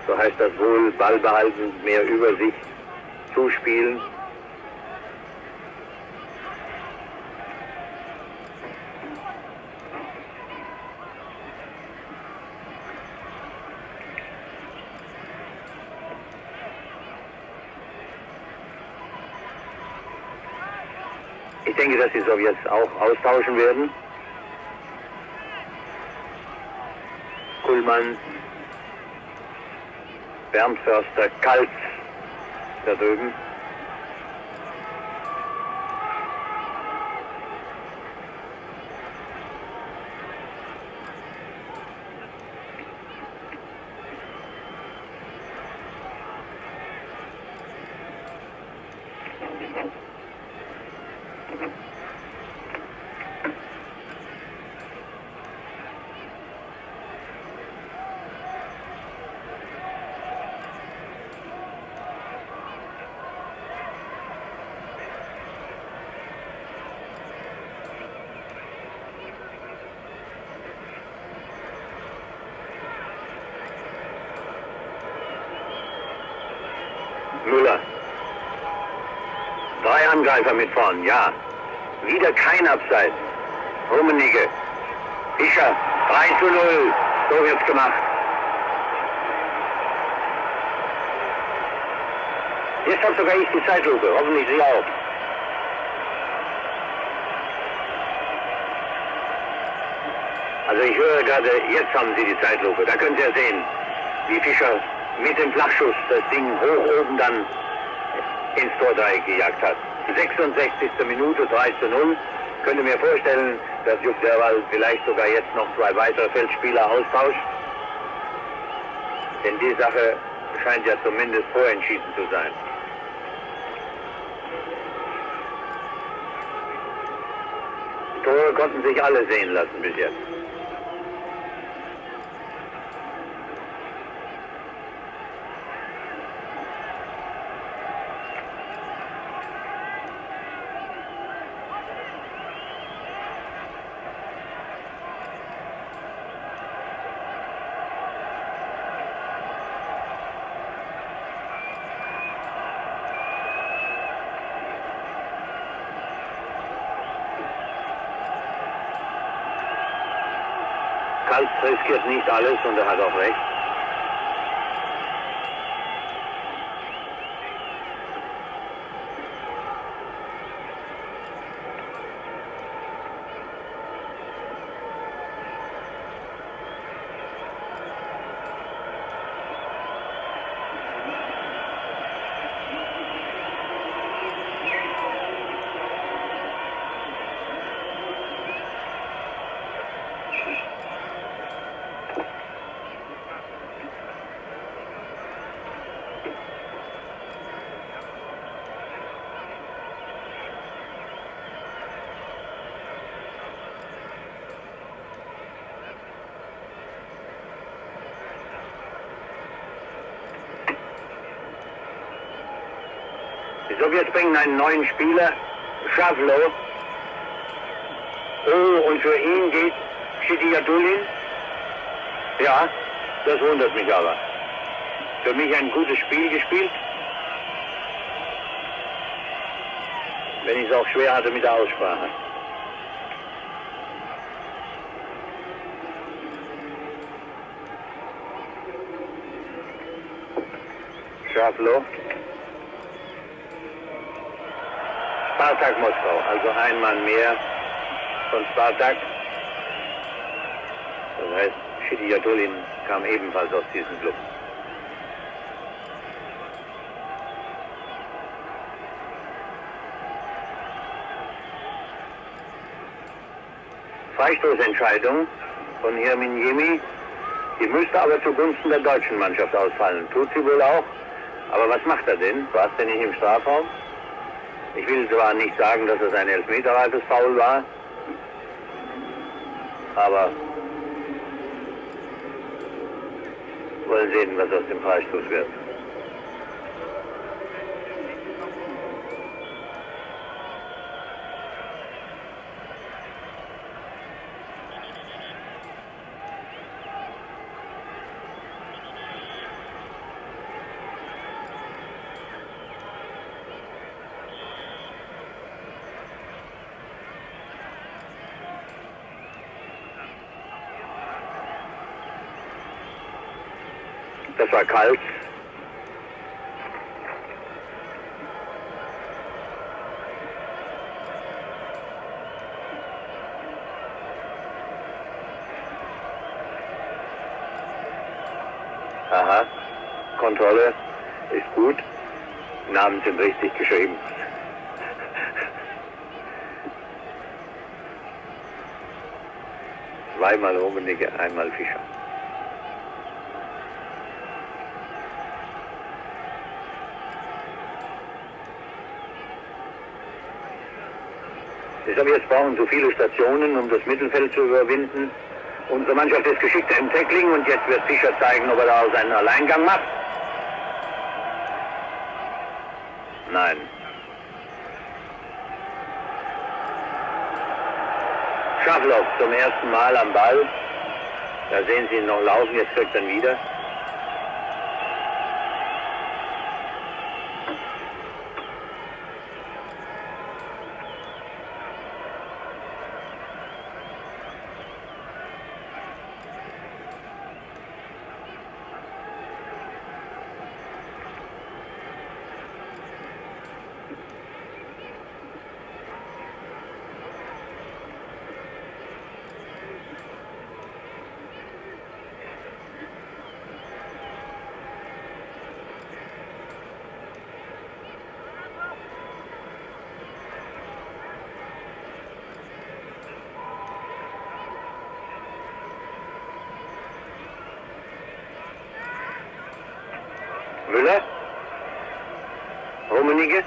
so heißt das wohl Ball behalten, mehr Übersicht, zuspielen. Ich denke, dass die Sowjets auch austauschen werden. Kuhlmann, Bernd Förster, Kaltz da drüben. Müller. 3 Angreifer mit vorn, ja. Wieder kein Abseits. Rummenigge. Fischer. 3:0. So wird's gemacht. Jetzt hat sogar ich die Zeitlupe. Hoffentlich Sie auch. Also ich höre gerade, jetzt haben Sie die Zeitlupe. Da können Sie ja sehen, wie Fischer mit dem Flachschuss das Ding hoch oben dann ins Tordreieck gejagt hat. 66. Minute, 3:0. Könnte mir vorstellen, dass Jukterwal vielleicht sogar jetzt noch 2 weitere Feldspieler austauscht. Denn die Sache scheint ja zumindest vorentschieden zu sein. Die Tore konnten sich alle sehen lassen bis jetzt. Kaltz riskiert nicht alles und er hat auch recht. Die Sowjets bringen einen neuen Spieler, Schawlow. Oh, und für ihn geht Chidiyatulin. Ja, das wundert mich aber. Für mich ein gutes Spiel gespielt. Wenn ich es auch schwer hatte mit der Aussprache. Schawlow. Spartak Moskau, also ein Mann mehr von Spartak. Das heißt, Chidiyatulin kam ebenfalls aus diesem Club. Freistoßentscheidung von Hirmin Yemi. Die müsste aber zugunsten der deutschen Mannschaft ausfallen. Tut sie wohl auch. Aber was macht er denn? War es denn nicht im Strafraum? Ich will zwar nicht sagen, dass es ein elfmeterreifes Foul war, aber wir wollen sehen, was aus dem Freistoß wird. Das war kalt. Aha, Kontrolle ist gut. Namen sind richtig geschrieben. Zweimal Rummenigge, einmal Fischer. Die Sowjets brauchen so viele Stationen, um das Mittelfeld zu überwinden. Unsere Mannschaft ist geschickter im Tackling und jetzt wird Fischer zeigen, ob er daraus einen Alleingang macht. Nein. Schawlow zum ersten Mal am Ball. Da sehen Sie ihn noch laufen, jetzt kriegt er ihn wieder. Müller, Rummenigge,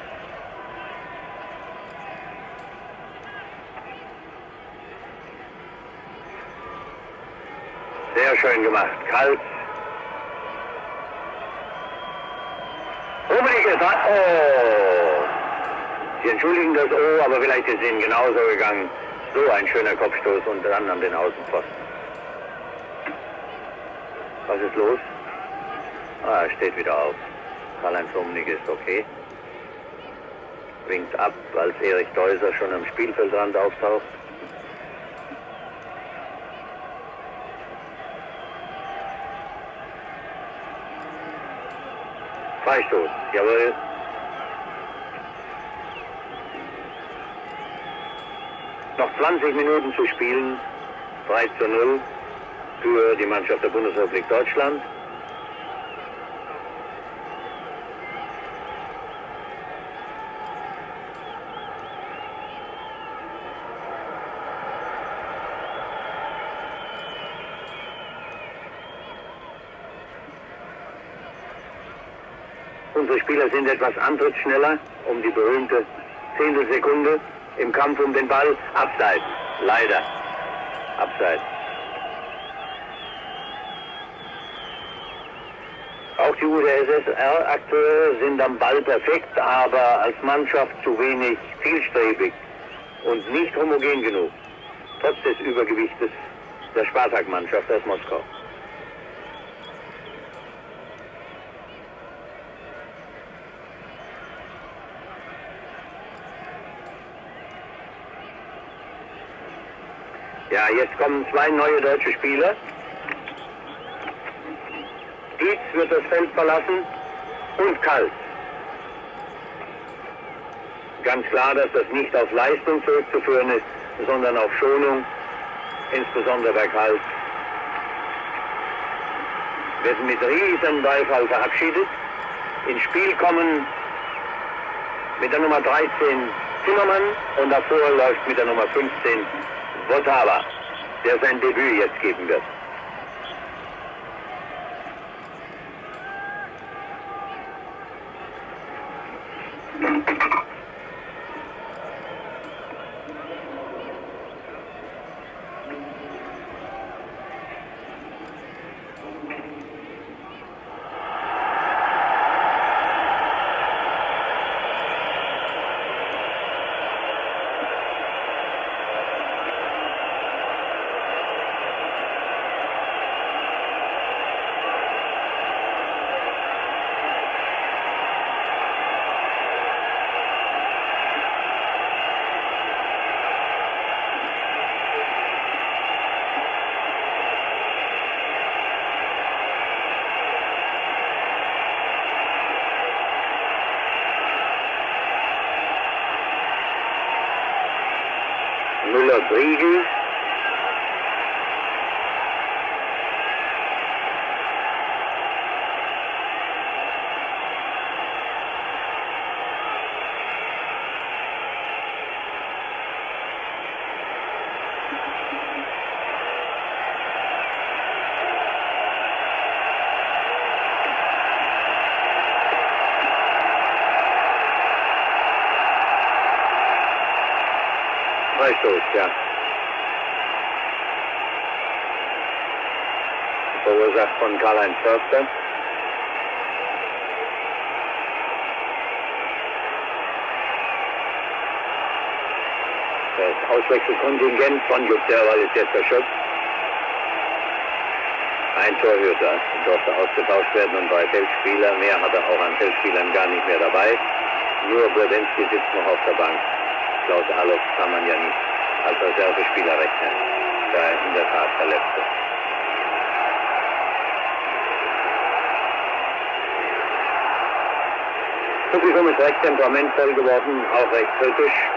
sehr schön gemacht, kalt. Rummenigge, oh, Sie entschuldigen das O, aber vielleicht ist es Ihnen genauso gegangen. So ein schöner Kopfstoß und dann an den Außenpfosten. Was ist los? Ah, er steht wieder auf. Karl-Heinz Rummenigge ist okay. Winkt ab, als Erich Deuser schon am Spielfeldrand auftaucht. Freistoß, jawohl. Noch 20 Minuten zu spielen. 3:0 für die Mannschaft der Bundesrepublik Deutschland. Unsere Spieler sind etwas antrittsschneller, um die berühmte Zehntelsekunde im Kampf um den Ball. Abseits, leider. Abseits. Auch die UdSSR-Akteure sind am Ball perfekt, aber als Mannschaft zu wenig zielstrebig und nicht homogen genug, trotz des Übergewichtes der Spartak-Mannschaft aus Moskau. Ja, jetzt kommen zwei neue deutsche Spieler. Dietz wird das Feld verlassen und Kalt. Ganz klar, dass das nicht auf Leistung zurückzuführen ist, sondern auf Schonung, insbesondere bei Kalt. Werden mit riesen Beifall verabschiedet. Ins Spiel kommen mit der Nummer 13 Zimmermann und davor läuft mit der Nummer 15 Votava, der sein Debüt jetzt geben wird. Müller-Briegel. Freistoß, ja. Verursacht von Karl-Heinz Förster. Das Auswechselkontingent von Jupp Derwall ist jetzt erschöpft. Ein Torhüter durfte ausgetauscht werden und 3 Feldspieler. Mehr hat er auch an Feldspielern gar nicht mehr dabei. Nur Brodensky sitzt noch auf der Bank. Klaus Alof kann man ja nicht als Reservespieler rechnen, da er in der Tat verletzt ist. Publikum ist recht temperamentvoll geworden, auch recht kritisch.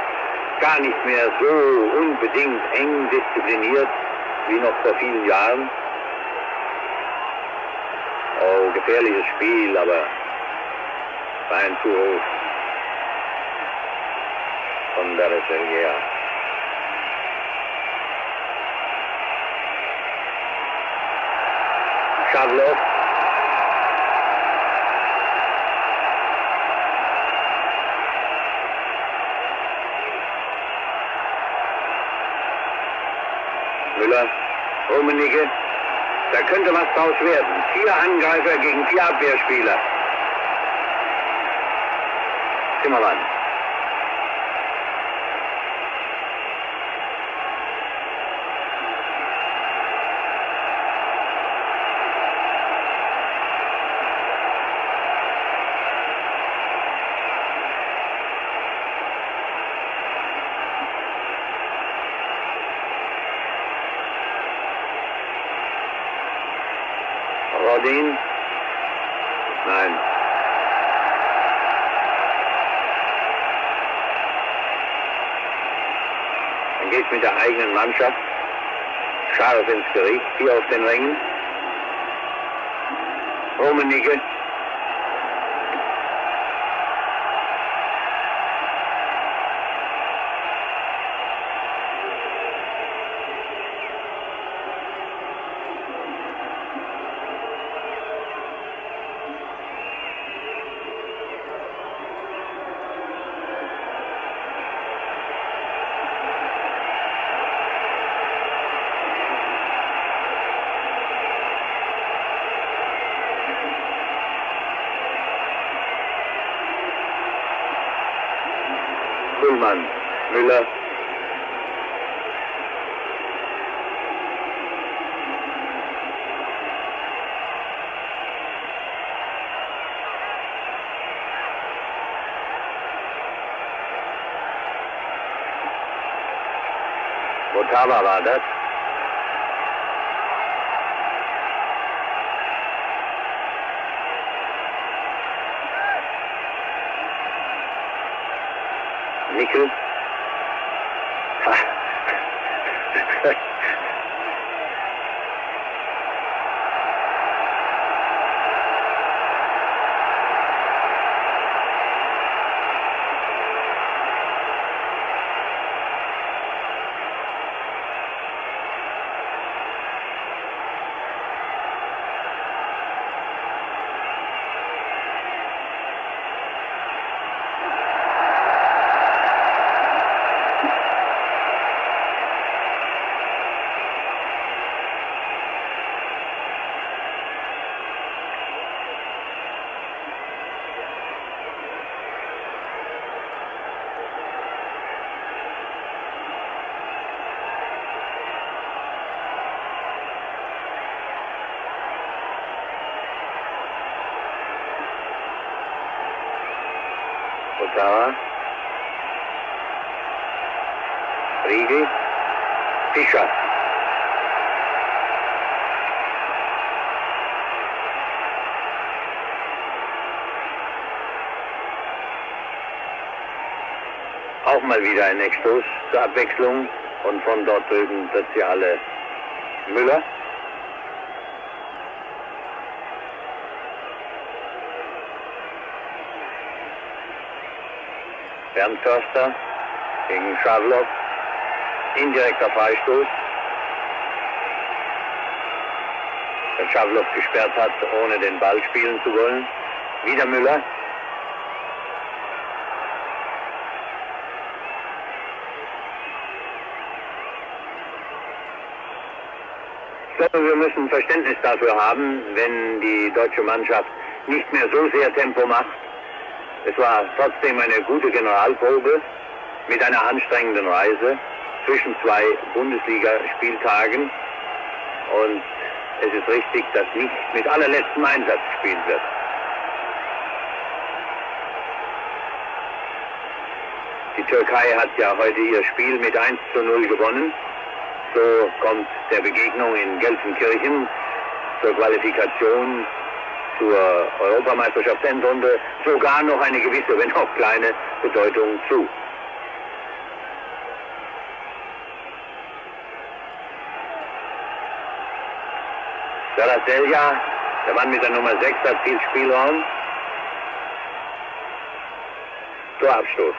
Gar nicht mehr so unbedingt eng diszipliniert wie noch vor vielen Jahren. Oh, gefährliches Spiel, aber rein zu hoch von der Reserve. Schadlow. Müller, Rummenigge, da könnte was draus werden. 4 Angreifer gegen 4 Abwehrspieler. Zimmermann. Rodin? Nein. Dann geht mit der eigenen Mannschaft scharf ins Gericht, hier auf den Ringen. Rummenigge. Kuhlmann, Müller. Votava war das. Nickel. Ottawa, Riegel, Fischer. Auch mal wieder ein Eckstoß zur Abwechslung und von dort drüben tritt sie alle Müller. Bernd Förster gegen Schawlow, indirekter Freistoß. Der Schawlow gesperrt hat, ohne den Ball spielen zu wollen. Wieder Müller. Ich glaube, wir müssen Verständnis dafür haben, wenn die deutsche Mannschaft nicht mehr so sehr Tempo macht. Es war trotzdem eine gute Generalprobe mit einer anstrengenden Reise zwischen zwei Bundesligaspieltagen. Und es ist richtig, dass nicht mit allerletztem Einsatz gespielt wird. Die Türkei hat ja heute ihr Spiel mit 1:0 gewonnen. So kommt der Begegnung in Gelsenkirchen zur Qualifikation zur Europameisterschaftsendrunde sogar noch eine gewisse, wenn auch kleine, Bedeutung zu. Saraselja, der Mann mit der Nummer 6, hat viel Spielraum. Torabstoß.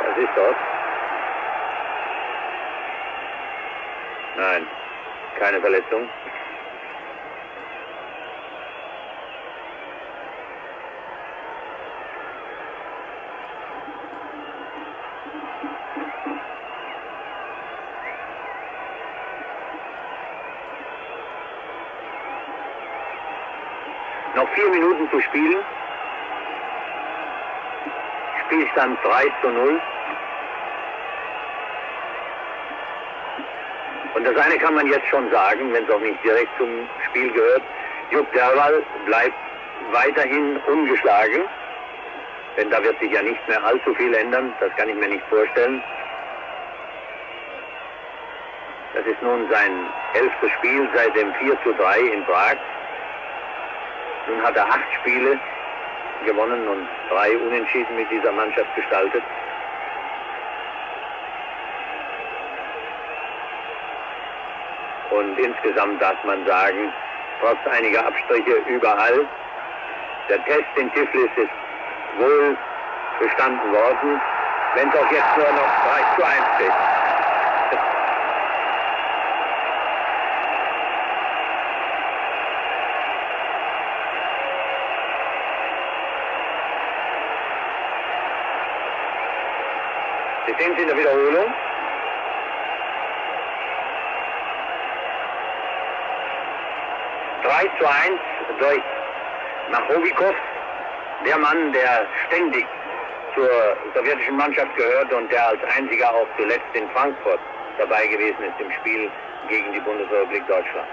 Was ist dort? Nein, keine Verletzung. Noch 4 Minuten zu spielen. Spielstand 3:0. Und das eine kann man jetzt schon sagen, wenn es auch nicht direkt zum Spiel gehört. Juk Derwal bleibt weiterhin ungeschlagen. Denn da wird sich ja nicht mehr allzu viel ändern. Das kann ich mir nicht vorstellen. Das ist nun sein 11. Spiel seit dem 4:3 in Prag. Nun hat er 8 Spiele gewonnen und 3 Unentschieden mit dieser Mannschaft gestaltet. Und insgesamt darf man sagen, trotz einiger Abstriche überall, der Test in Tiflis ist wohl bestanden worden, wenn es auch jetzt nur noch 3:1 steht. Sie sehen es in der Wiederholung. (3:1) durch Machowikow, der Mann, der ständig zur sowjetischen Mannschaft gehört und der als einziger auch zuletzt in Frankfurt dabei gewesen ist im Spiel gegen die Bundesrepublik Deutschland.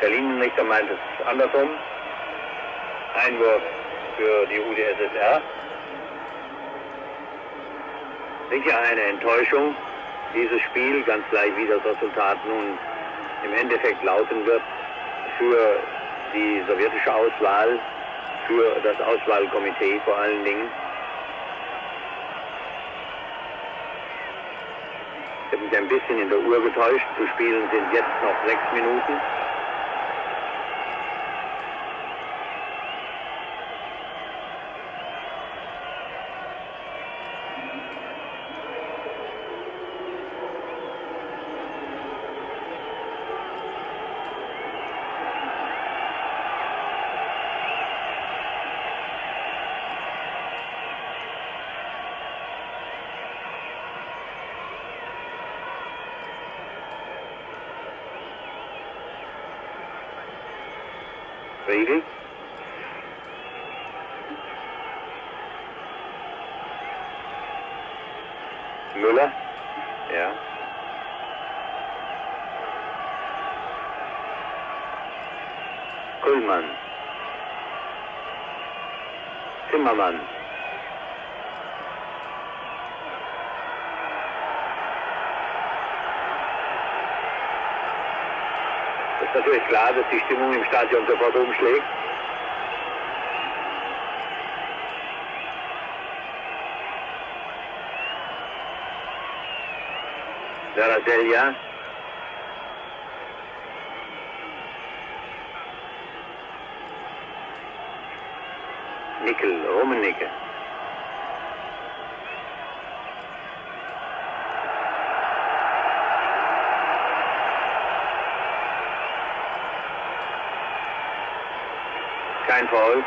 Der Linienrichter meint es andersrum. Einwurf für die UdSSR. Sicher eine Enttäuschung dieses Spiel, ganz gleich wie das Resultat nun im Endeffekt lauten wird, für die sowjetische Auswahl, für das Auswahlkomitee vor allen Dingen. Ich habe mich ein bisschen in der Uhr getäuscht. Zu spielen sind jetzt noch 6 Minuten. Riegel. Müller. Ja. Kuhlmann. Zimmermann. Es ist natürlich klar, dass die Stimmung im Stadion sofort umschlägt. Daraselja. Nickel, Rummenigge. Kein Foul.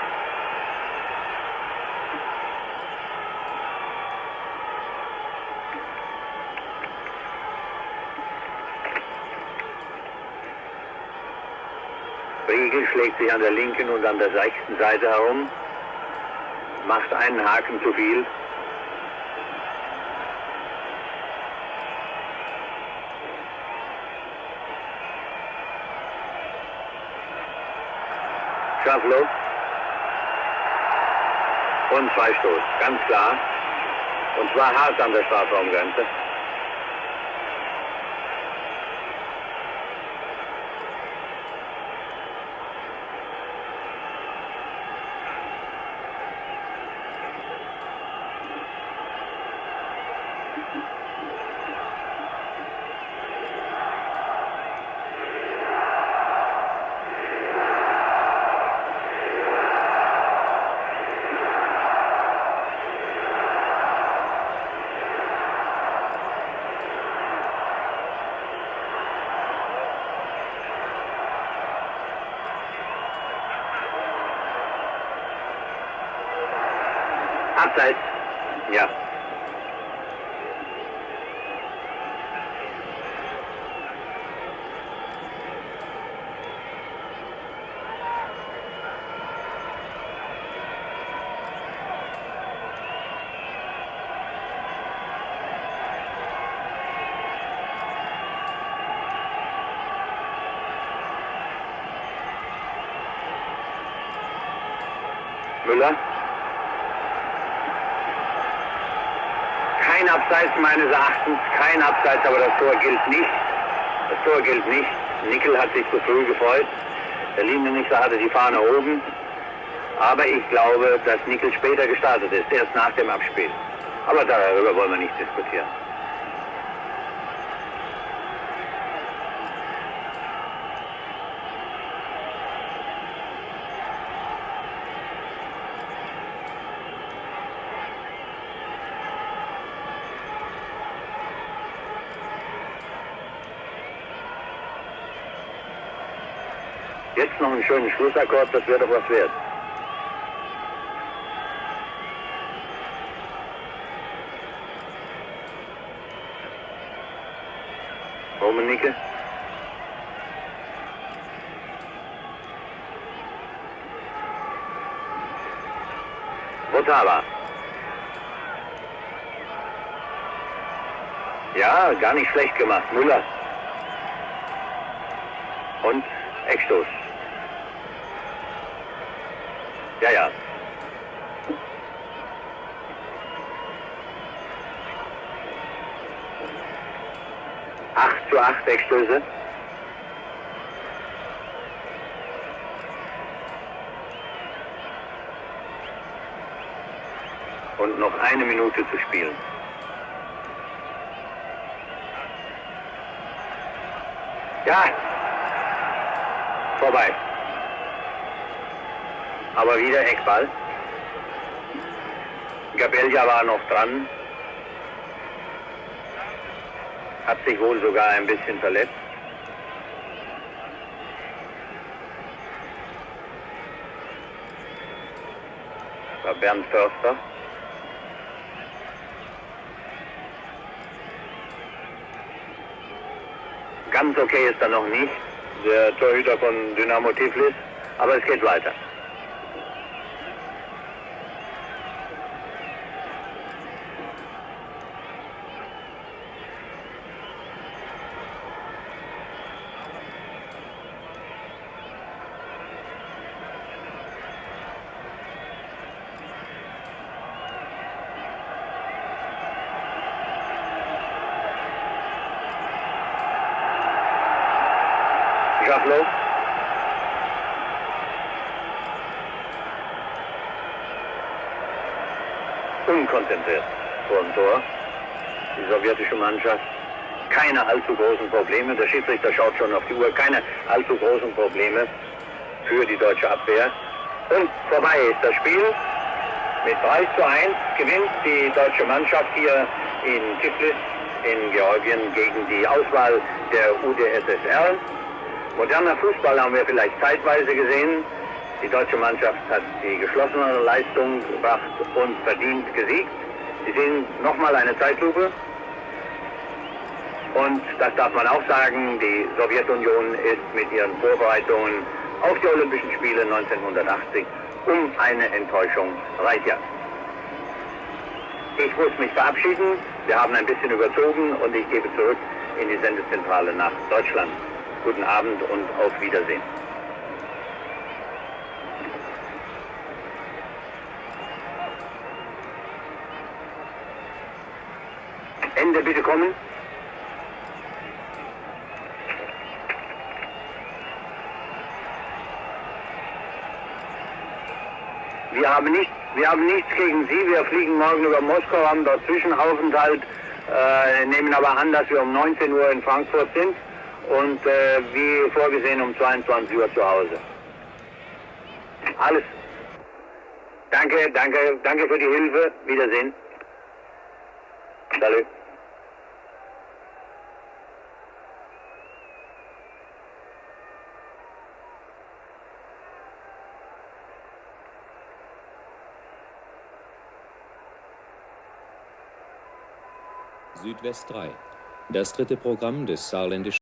Riegel schlägt sich an der linken und an der rechten Seite herum, macht einen Haken zu viel. Schaflow. Und Freistoß, ganz klar. Und zwar hart an der Strafraumgrenze. Abseits. Ja. Müller. Kein Abseits meines Erachtens, kein Abseits, aber das Tor gilt nicht. Das Tor gilt nicht. Nickel hat sich zu früh gefreut. Der Linienrichter hatte die Fahne oben. Aber ich glaube, dass Nickel später gestartet ist, erst nach dem Abspiel. Aber darüber wollen wir nicht diskutieren. Jetzt noch einen schönen Schlussakkord, das wäre doch was wert. Rummenigge. Votava. Ja, gar nicht schlecht gemacht. Müller. Und Eckstoß. Ja, ja. 6:8 Eckstöße. Und noch 1 Minute zu spielen. Ja, vorbei. Aber wieder Eckball. Gabelja war noch dran. Hat sich wohl sogar ein bisschen verletzt. Das war Bernd Förster. Ganz okay ist er noch nicht, der Torhüter von Dynamo Tiflis, aber es geht weiter. Schaflow. Unkonzentriert vor dem Tor. Die sowjetische Mannschaft. Keine allzu großen Probleme. Der Schiedsrichter schaut schon auf die Uhr. Keine allzu großen Probleme für die deutsche Abwehr. Und vorbei ist das Spiel. Mit 3:1 gewinnt die deutsche Mannschaft hier in Tiflis in Georgien gegen die Auswahl der UdSSR. Moderner Fußball haben wir vielleicht zeitweise gesehen. Die deutsche Mannschaft hat die geschlossene Leistung gebracht und verdient gesiegt. Sie sehen nochmal eine Zeitlupe. Und das darf man auch sagen, die Sowjetunion ist mit ihren Vorbereitungen auf die Olympischen Spiele 1980 um eine Enttäuschung reicher. Ich muss mich verabschieden. Wir haben ein bisschen überzogen und ich gebe zurück in die Sendezentrale nach Deutschland. Guten Abend und auf Wiedersehen. Ende bitte kommen. Wir haben nichts gegen Sie. Wir fliegen morgen über Moskau, haben dort Zwischenaufenthalt, nehmen aber an, dass wir um 19 Uhr in Frankfurt sind und wie vorgesehen um 22 Uhr zu Hause. Alles. Danke für die Hilfe. Wiedersehen. Salut. Südwest 3. Das dritte Programm des saarländischen